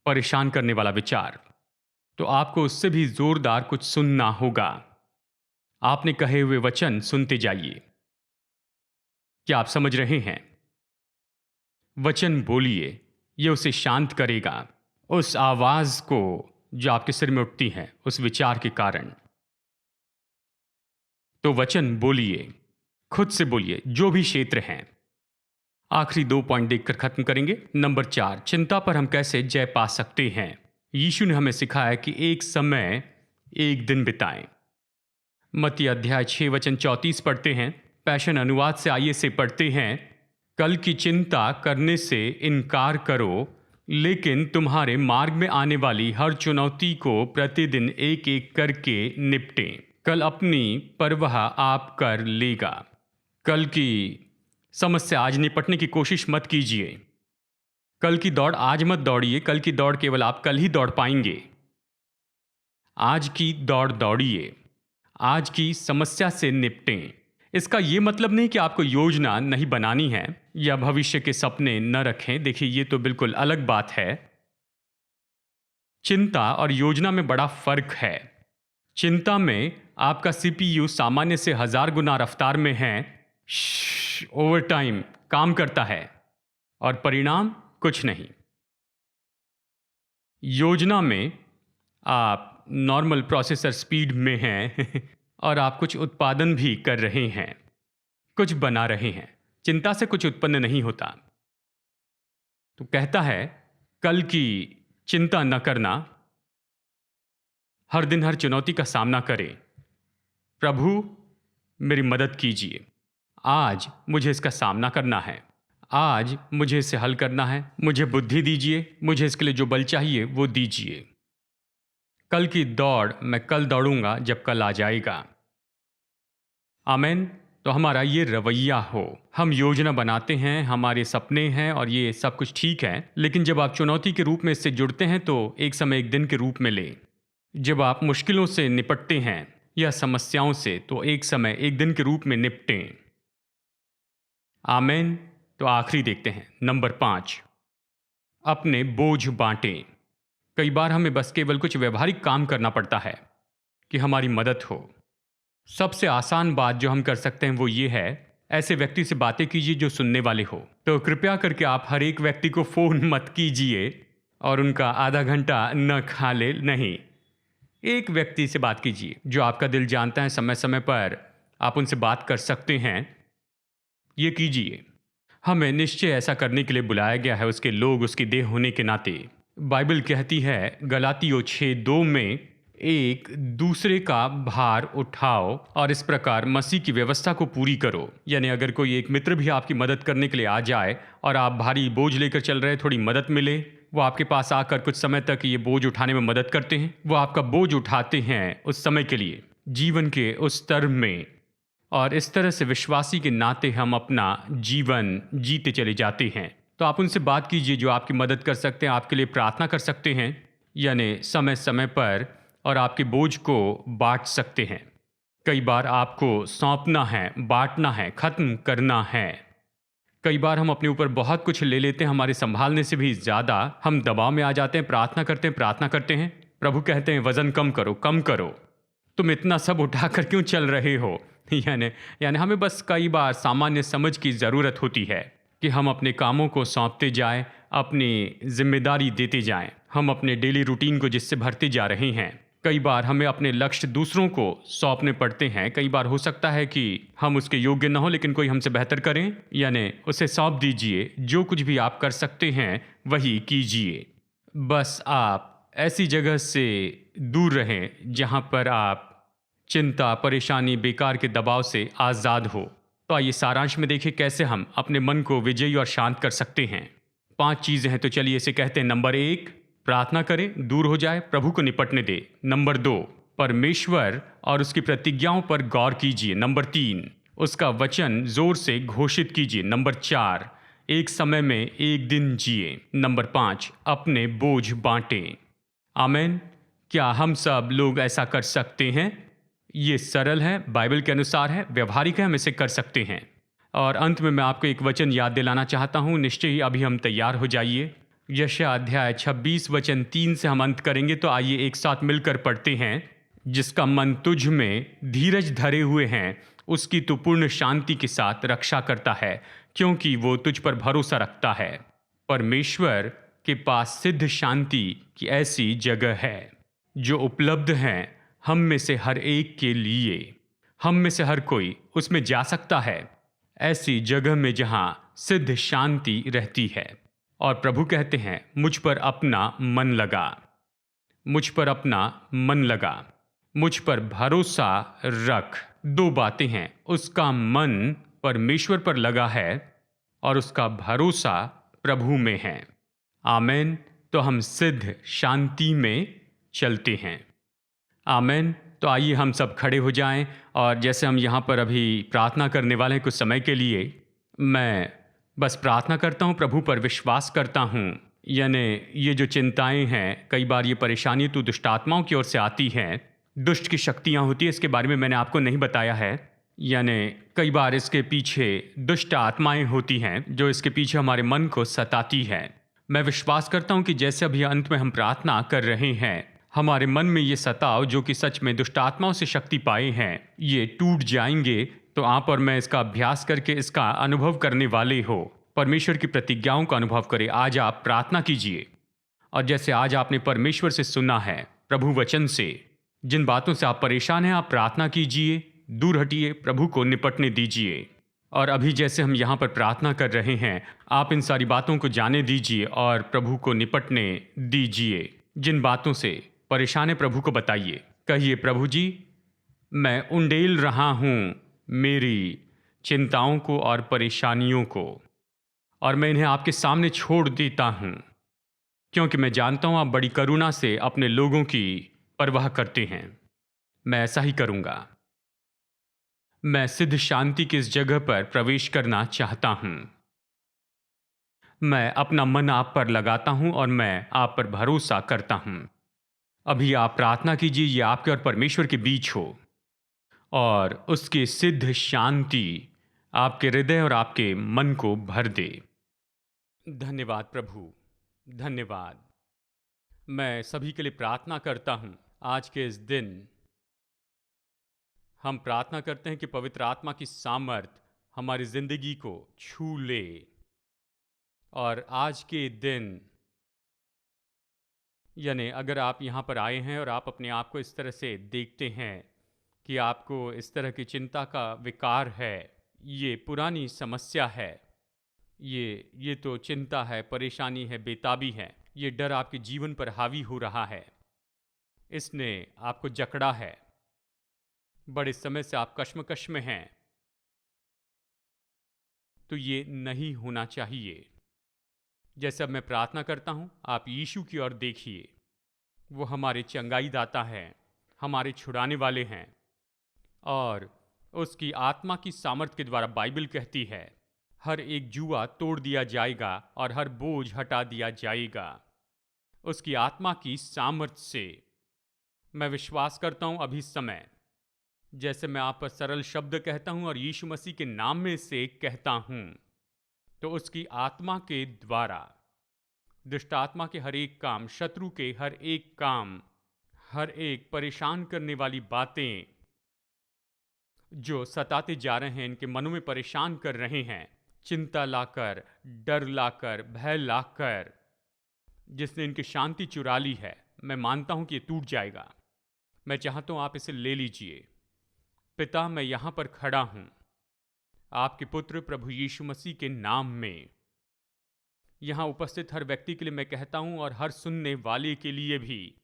परेशान करने वाला विचार, तो आपको उससे भी जोरदार कुछ सुनना होगा। आपने कहे हुए वचन सुनते जाइए। क्या आप समझ रहे हैं? वचन बोलिए, ये उसे शांत करेगा, उस आवाज को जो आपके सिर में उठती है उस विचार के कारण। तो वचन बोलिए, खुद से बोलिए, जो भी क्षेत्र हैं। आखिरी 2 पॉइंट देखकर खत्म करेंगे। नंबर 4, चिंता पर हम कैसे जय पा सकते हैं। यीशु ने हमें सिखाया कि एक समय एक दिन बिताएं। मत्ती अध्याय 6 वचन 34 पढ़ते हैं। पैशन अनुवाद से आइए से पढ़ते हैं, कल की चिंता करने से इनकार करो, लेकिन तुम्हारे मार्ग में आने वाली हर चुनौती को प्रतिदिन एक एक करके निपटें। कल अपनी परवाह आप कर लेगा। कल की समस्या आज निपटने की कोशिश मत कीजिए। कल की दौड़ आज मत दौड़िए। कल की दौड़ केवल आप कल ही दौड़ पाएंगे। आज की दौड़ दौड़िए, आज की समस्या से निपटें। इसका यह मतलब नहीं कि आपको योजना नहीं बनानी है या भविष्य के सपने न रखें। देखिए, ये तो बिल्कुल अलग बात है। चिंता और योजना में बड़ा फर्क है। चिंता में आपका सीपीयू सामान्य से 1000 गुना रफ्तार में है, ओवर टाइम काम करता है और परिणाम कुछ नहीं। योजना में आप नॉर्मल प्रोसेसर स्पीड में हैं और आप कुछ उत्पादन भी कर रहे हैं, कुछ बना रहे हैं। चिंता से कुछ उत्पन्न नहीं होता। तो कहता है कल की चिंता न करना, हर दिन हर चुनौती का सामना करें। प्रभु मेरी मदद कीजिए, आज मुझे इसका सामना करना है, आज मुझे इसे हल करना है, मुझे बुद्धि दीजिए, मुझे इसके लिए जो बल चाहिए वो दीजिए। कल की दौड़ मैं कल दौड़ूंगा जब कल आ जाएगा। आमेन। तो हमारा ये रवैया हो, हम योजना बनाते हैं, हमारे सपने हैं और ये सब कुछ ठीक है, लेकिन जब आप चुनौती के रूप में इससे जुड़ते हैं तो एक समय एक दिन के रूप में ले। जब आप मुश्किलों से निपटते हैं या समस्याओं से तो एक समय एक दिन के रूप में निपटें। आमेन। तो आखिरी देखते हैं, नंबर 5, अपने बोझ बांटें। कई बार हमें बस केवल कुछ व्यवहारिक काम करना पड़ता है कि हमारी मदद हो। सबसे आसान बात जो हम कर सकते हैं वो ये है, ऐसे व्यक्ति से बातें कीजिए जो सुनने वाले हो। तो कृपया करके आप हर एक व्यक्ति को फोन मत कीजिए और उनका आधा घंटा न खा ले, नहीं। एक व्यक्ति से बात कीजिए जो आपका दिल जानता है, समय समय पर आप उनसे बात कर सकते हैं। ये कीजिए। हमें निश्चय ऐसा करने के लिए बुलाया गया है, उसके लोग, उसकी देह होने के नाते। बाइबल कहती है गलातियों 6:2 में, एक दूसरे का भार उठाओ और इस प्रकार मसीह की व्यवस्था को पूरी करो। यानी अगर कोई एक मित्र भी आपकी मदद करने के लिए आ जाए और आप भारी बोझ लेकर चल रहे, थोड़ी मदद मिले, वो आपके पास आकर कुछ समय तक ये बोझ उठाने में मदद करते हैं, वो आपका बोझ उठाते हैं उस समय के लिए जीवन के उस स्तर में, और इस तरह से विश्वासी के नाते हम अपना जीवन जीते चले जाते हैं। तो आप उनसे बात कीजिए जो आपकी मदद कर सकते हैं, आपके लिए प्रार्थना कर सकते हैं, यानी समय समय पर, और आपके बोझ को बांट सकते हैं। कई बार आपको सौंपना है, बांटना है, खत्म करना है। कई बार हम अपने ऊपर बहुत कुछ ले लेते हैं, हमारे संभालने से भी ज़्यादा हम दबाव में आ जाते हैं, प्रार्थना करते हैं। प्रभु कहते हैं वज़न कम करो, कम करो, तुम इतना सब उठाकर क्यों चल रहे हो। यानी हमें बस कई बार सामान्य समझ की ज़रूरत होती है कि हम अपने कामों को सौंपते जाएं, अपनी जिम्मेदारी देते जाएं। हम अपने डेली रूटीन को जिससे भरते जा रहे हैं, कई बार हमें अपने लक्ष्य दूसरों को सौंपने पड़ते हैं। कई बार हो सकता है कि हम उसके योग्य न हो, लेकिन कोई हमसे बेहतर करें, यानी उसे सौंप दीजिए। जो कुछ भी आप कर सकते हैं वही कीजिए। बस आप ऐसी जगह से दूर रहें जहां पर आप चिंता, परेशानी, बेकार के दबाव से आज़ाद हो। तो आइए सारांश में देखें कैसे हम अपने मन को विजयी और शांत कर सकते हैं। 5 चीज़ें हैं, तो चलिए इसे कहते हैं। नंबर 1, प्रार्थना करें, दूर हो जाए, प्रभु को निपटने दे। नंबर 2, परमेश्वर और उसकी प्रतिज्ञाओं पर गौर कीजिए। नंबर 3, उसका वचन जोर से घोषित कीजिए। नंबर 4, एक समय में एक दिन जिए। नंबर 5, अपने बोझ बांटें। आमेन। क्या हम सब लोग ऐसा कर सकते हैं? ये सरल है, बाइबल के अनुसार है, व्यवहारिक है, हम इसे कर सकते हैं। और अंत में मैं आपको एक वचन याद दिलाना चाहता हूँ, निश्चय ही अभी हम तैयार हो जाइए। यशायाह अध्याय 26 वचन 3 से हम अंत करेंगे, तो आइए एक साथ मिलकर पढ़ते हैं। जिसका मन तुझ में धीरज धरे हुए हैं, उसकी तू पूर्ण शांति के साथ रक्षा करता है, क्योंकि वो तुझ पर भरोसा रखता है। परमेश्वर के पास सिद्ध शांति की ऐसी जगह है जो उपलब्ध है हम में से हर एक के लिए। हम में से हर कोई उसमें जा सकता है, ऐसी जगह में जहां सिद्ध शांति रहती है। और प्रभु कहते हैं मुझ पर अपना मन लगा, मुझ पर अपना मन लगा, मुझ पर भरोसा रख। 2 बातें हैं, उसका मन परमेश्वर पर लगा है और उसका भरोसा प्रभु में है। आमेन। तो हम सिद्ध शांति में चलते हैं। आमेन। तो आइए हम सब खड़े हो जाएं, और जैसे हम यहाँ पर अभी प्रार्थना करने वाले हैं कुछ समय के लिए, मैं बस प्रार्थना करता हूँ, प्रभु पर विश्वास करता हूँ। यानी ये जो चिंताएं हैं, कई बार ये परेशानी तो दुष्ट आत्माओं की ओर से आती हैं, दुष्ट की शक्तियाँ होती है, इसके बारे में मैंने आपको नहीं बताया है। यानी कई बार इसके पीछे दुष्ट आत्माएं होती हैं जो इसके पीछे हमारे मन को सताती हैं। मैं विश्वास करता हूँ कि जैसे अभी अंत में हम प्रार्थना कर रहे हैं, हमारे मन में ये सताव जो कि सच में दुष्ट आत्माओं से शक्ति पाए हैं, ये टूट जाएंगे। तो आप और मैं इसका अभ्यास करके इसका अनुभव करने वाले हो। परमेश्वर की प्रतिज्ञाओं का अनुभव करें। आज आप प्रार्थना कीजिए, और जैसे आज आपने परमेश्वर से सुना है, प्रभु वचन से, जिन बातों से आप परेशान हैं, आप प्रार्थना कीजिए, दूर हटिए, प्रभु को निपटने दीजिए। और अभी जैसे हम यहाँ पर प्रार्थना कर रहे हैं, आप इन सारी बातों को जाने दीजिए और प्रभु को निपटने दीजिए। जिन बातों से परेशान है, प्रभु को बताइए। कहिए, प्रभु जी, मैं उंडेल रहा हूँ मेरी चिंताओं को और परेशानियों को, और मैं इन्हें आपके सामने छोड़ देता हूँ, क्योंकि मैं जानता हूँ आप बड़ी करुणा से अपने लोगों की परवाह करते हैं। मैं ऐसा ही करूँगा। मैं सिद्ध शांति की इस जगह पर प्रवेश करना चाहता हूँ। मैं अपना मन आप पर लगाता हूँ और मैं आप पर भरोसा करता हूँ। अभी आप प्रार्थना कीजिए, ये आपके और परमेश्वर के बीच हो और उसकी सिद्ध शांति आपके हृदय और आपके मन को भर दे। धन्यवाद प्रभु, धन्यवाद। मैं सभी के लिए प्रार्थना करता हूँ। आज के इस दिन हम प्रार्थना करते हैं कि पवित्र आत्मा की सामर्थ हमारी जिंदगी को छू ले और आज के दिन, यानी अगर आप यहाँ पर आए हैं और आप अपने आप को इस तरह से देखते हैं कि आपको इस तरह की चिंता का विकार है, ये पुरानी समस्या है, ये तो चिंता है, परेशानी है, बेताबी है, ये डर आपके जीवन पर हावी हो रहा है, इसने आपको जकड़ा है, बड़े समय से आप कश्मकश में हैं, तो ये नहीं होना चाहिए। जैसे अब मैं प्रार्थना करता हूँ, आप यीशु की ओर देखिए। वो हमारे चंगाई दाता हैं, हमारे छुड़ाने वाले हैं और उसकी आत्मा की सामर्थ के द्वारा बाइबल कहती है हर एक जुआ तोड़ दिया जाएगा और हर बोझ हटा दिया जाएगा। उसकी आत्मा की सामर्थ से मैं विश्वास करता हूँ अभी समय, जैसे मैं आप पर सरल शब्द कहता हूँ और यीशु मसीह के नाम में से कहता हूँ, तो उसकी आत्मा के द्वारा दुष्ट आत्मा के हर एक काम, शत्रु के हर एक काम, हर एक परेशान करने वाली बातें जो सताते जा रहे हैं, इनके मनों में परेशान कर रहे हैं, चिंता लाकर, डर लाकर, भय लाकर, जिसने इनकी शांति चुरा ली है, मैं मानता हूं कि ये टूट जाएगा। मैं चाहता हूं आप इसे ले लीजिए। पिता, मैं यहां पर खड़ा हूं आपके पुत्र प्रभु यीशु मसीह के नाम में। यहां उपस्थित हर व्यक्ति के लिए मैं कहता हूं और हर सुनने वाले के लिए भी,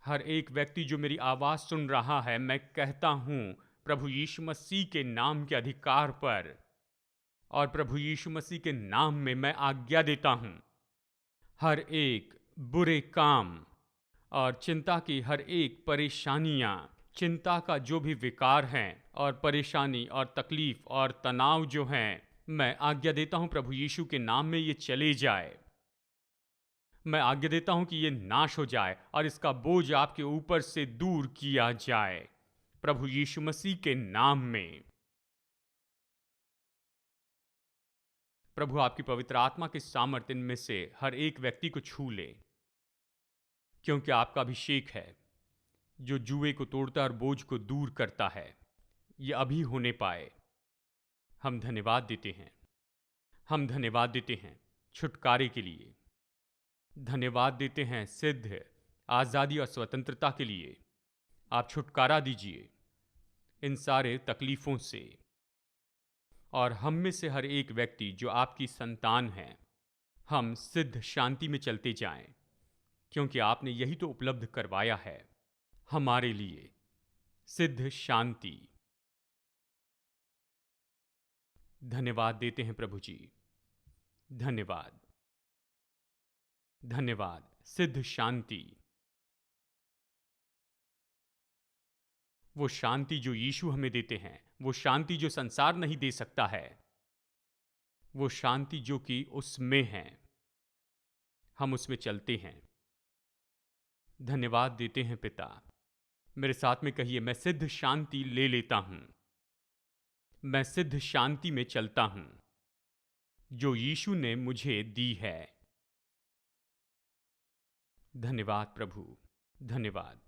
हर एक व्यक्ति जो मेरी आवाज सुन रहा है, मैं कहता हूं प्रभु यीशु मसीह के नाम के अधिकार पर और प्रभु यीशु मसीह के नाम में मैं आज्ञा देता हूं हर एक बुरे काम और चिंता की हर एक परेशानियां, चिंता का जो भी विकार हैं और परेशानी और तकलीफ और तनाव जो हैं, मैं आज्ञा देता हूं प्रभु यीशु के नाम में ये चले जाए। मैं आज्ञा देता हूं कि ये नाश हो जाए और इसका बोझ आपके ऊपर से दूर किया जाए प्रभु यीशु मसीह के नाम में। प्रभु आपकी पवित्र आत्मा के सामर्थ्य इनमें से हर एक व्यक्ति को छू ले, क्योंकि आपका अभिषेक है जो जुए को तोड़ता और बोझ को दूर करता है। ये अभी होने पाए। हम धन्यवाद देते हैं, हम धन्यवाद देते हैं छुटकारे के लिए, धन्यवाद देते हैं सिद्ध आज़ादी और स्वतंत्रता के लिए। आप छुटकारा दीजिए इन सारे तकलीफ़ों से और हम में से हर एक व्यक्ति जो आपकी संतान है, हम सिद्ध शांति में चलते जाएं, क्योंकि आपने यही तो उपलब्ध करवाया है हमारे लिए, सिद्ध शांति। धन्यवाद देते हैं प्रभु जी, धन्यवाद, धन्यवाद। सिद्ध शांति, वो शांति जो यीशु हमें देते हैं, वो शांति जो संसार नहीं दे सकता है, वो शांति जो कि उसमें है, हम उसमें चलते हैं। धन्यवाद देते हैं पिता। मेरे साथ में कहिए, मैं सिद्ध शांति ले लेता हूं, मैं सिद्ध शांति में चलता हूं जो यीशु ने मुझे दी है। धन्यवाद प्रभु, धन्यवाद,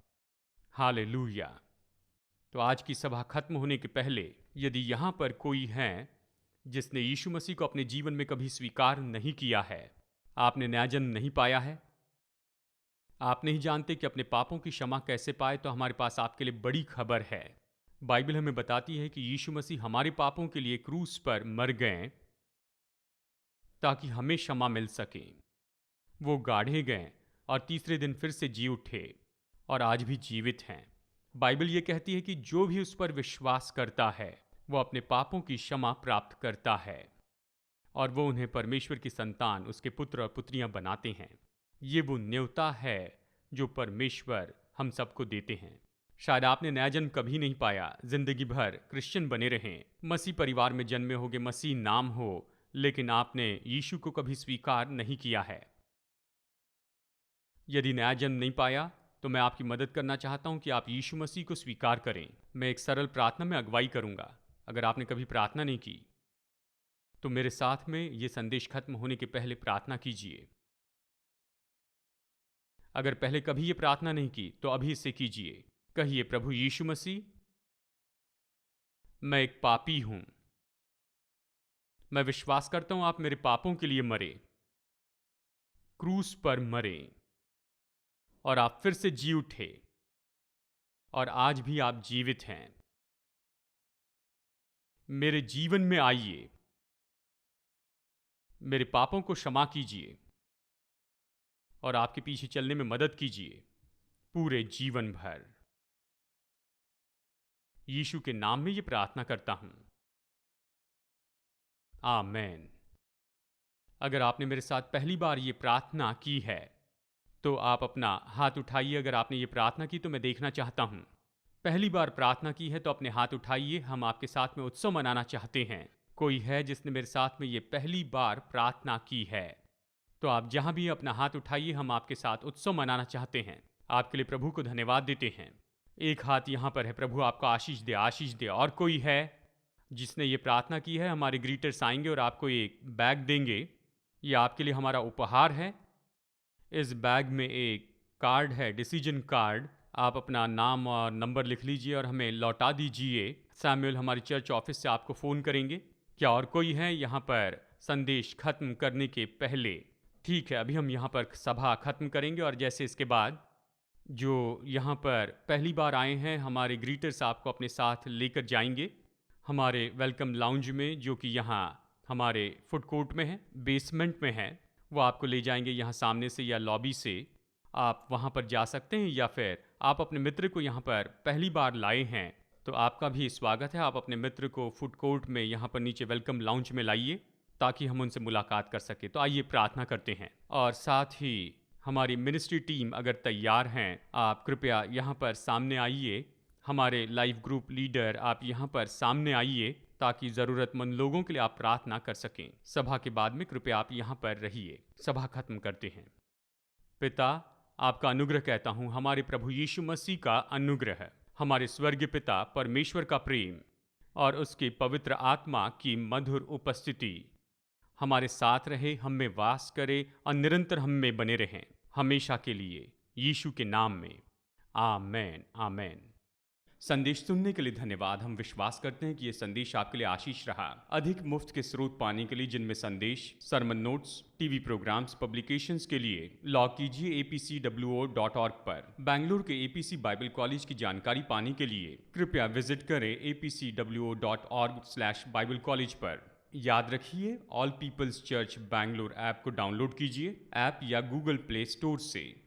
हालेलुया। तो आज की सभा खत्म होने के पहले यदि यहां पर कोई है जिसने यीशु मसीह को अपने जीवन में कभी स्वीकार नहीं किया है, आपने नया जन्म नहीं पाया है, आप नहीं जानते कि अपने पापों की क्षमा कैसे पाए, तो हमारे पास आपके लिए बड़ी खबर है। बाइबल हमें बताती है कि यीशु मसीह हमारे पापों के लिए क्रूस पर मर गए ताकि हमें क्षमा मिल सके। वो गाढ़े गए और तीसरे दिन फिर से जी उठे और आज भी जीवित हैं। बाइबल ये कहती है कि जो भी उस पर विश्वास करता है वो अपने पापों की क्षमा प्राप्त करता है और वो उन्हें परमेश्वर की संतान, उसके पुत्र और पुत्रियां बनाते हैं। ये वो न्योता है जो परमेश्वर हम सबको देते हैं। शायद आपने नया जन्म कभी नहीं पाया, जिंदगी भर क्रिश्चियन बने रहें, मसीह परिवार में जन्मे होगे, मसीह नाम हो, लेकिन आपने यीशु को कभी स्वीकार नहीं किया है। यदि नया जन्म नहीं पाया तो मैं आपकी मदद करना चाहता हूं कि आप यीशु मसीह को स्वीकार करें। मैं एक सरल प्रार्थना में अगुवाई करूंगा। अगर आपने कभी प्रार्थना नहीं की तो मेरे साथ में ये संदेश खत्म होने के पहले प्रार्थना कीजिए। अगर पहले कभी ये प्रार्थना नहीं की तो अभी इसे कीजिए। कहिए, प्रभु यीशु मसीह, मैं एक पापी हूं। मैं विश्वास करता हूं आप मेरे पापों के लिए मरे, क्रूस पर मरे और आप फिर से जी उठे और आज भी आप जीवित हैं। मेरे जीवन में आइए, मेरे पापों को क्षमा कीजिए और आपके पीछे चलने में मदद कीजिए पूरे जीवन भर। यीशु के नाम में ये प्रार्थना करता हूं, आमेन। अगर आपने मेरे साथ पहली बार ये प्रार्थना की है तो आप अपना हाथ उठाइए। अगर आपने ये प्रार्थना की तो मैं देखना चाहता हूं। पहली बार प्रार्थना की है तो अपने हाथ उठाइए। हम आपके साथ में उत्सव मनाना चाहते हैं। कोई है जिसने मेरे साथ में ये पहली बार प्रार्थना की है तो आप जहां भी अपना हाथ उठाइए, हम आपके साथ उत्सव मनाना चाहते हैं। आपके लिए प्रभु को धन्यवाद देते हैं। एक हाथ यहां पर है, प्रभु आपको आशीष दे, आशीष दे। और कोई है जिसने ये प्रार्थना की है? हमारे ग्रीटर्स आएंगे और आपको एक बैग देंगे। ये आपके लिए हमारा उपहार है। इस बैग में एक कार्ड है, डिसीजन कार्ड। आप अपना नाम और नंबर लिख लीजिए और हमें लौटा दीजिए। सैमुअल हमारी चर्च ऑफिस से आपको फ़ोन करेंगे। क्या और कोई है यहाँ पर संदेश खत्म करने के पहले? ठीक है, अभी हम यहाँ पर सभा खत्म करेंगे और जैसे इसके बाद जो यहाँ पर पहली बार आए हैं, हमारे ग्रीटर्स आपको अपने साथ लेकर जाएंगे हमारे वेलकम लाउंज में, जो कि यहाँ हमारे फूड कोर्ट में है, बेसमेंट में है। वो आपको ले जाएंगे यहाँ सामने से या लॉबी से। आप वहाँ पर जा सकते हैं, या फिर आप अपने मित्र को यहाँ पर पहली बार लाए हैं तो आपका भी स्वागत है। आप अपने मित्र को फूड कोर्ट में यहाँ पर नीचे वेलकम लाउंज में लाइए ताकि हम उनसे मुलाकात कर सके। तो आइए प्रार्थना करते हैं और साथ ही हमारी मिनिस्ट्री टीम अगर तैयार हैं, आप कृपया यहाँ पर सामने आइए। हमारे लाइव ग्रुप लीडर, आप यहाँ पर सामने आइए ताकि ज़रूरतमंद लोगों के लिए आप प्रार्थना कर सकें। सभा के बाद में कृपया आप यहाँ पर रहिए। सभा खत्म करते हैं। पिता, आपका अनुग्रह कहता हूँ, हमारे प्रभु यीशु मसीह का अनुग्रह, हमारे स्वर्गीय पिता परमेश्वर का प्रेम और उसकी पवित्र आत्मा की मधुर उपस्थिति हमारे साथ रहे, हम में वास करे और निरंतर हम में बने रहें हमेशा के लिए, यीशु के नाम में, आमेन, आमेन। संदेश सुनने के लिए धन्यवाद। हम विश्वास करते हैं कि यह संदेश आपके लिए आशीष रहा। अधिक मुफ्त के स्रोत पाने के लिए, जिनमें संदेश, sermon notes, TV programs, publications के लिए लॉग कीजिए apcwo.org पर। बेंगलुरु के एपीसी बाइबल कॉलेज की जानकारी पाने के लिए कृपया विजिट करें apcwo.org/बाइबल कॉलेज पर। याद रखिए, all peoples church Bangalore app को डाउनलोड कीजिए ऐप या गूगल प्ले स्टोर से।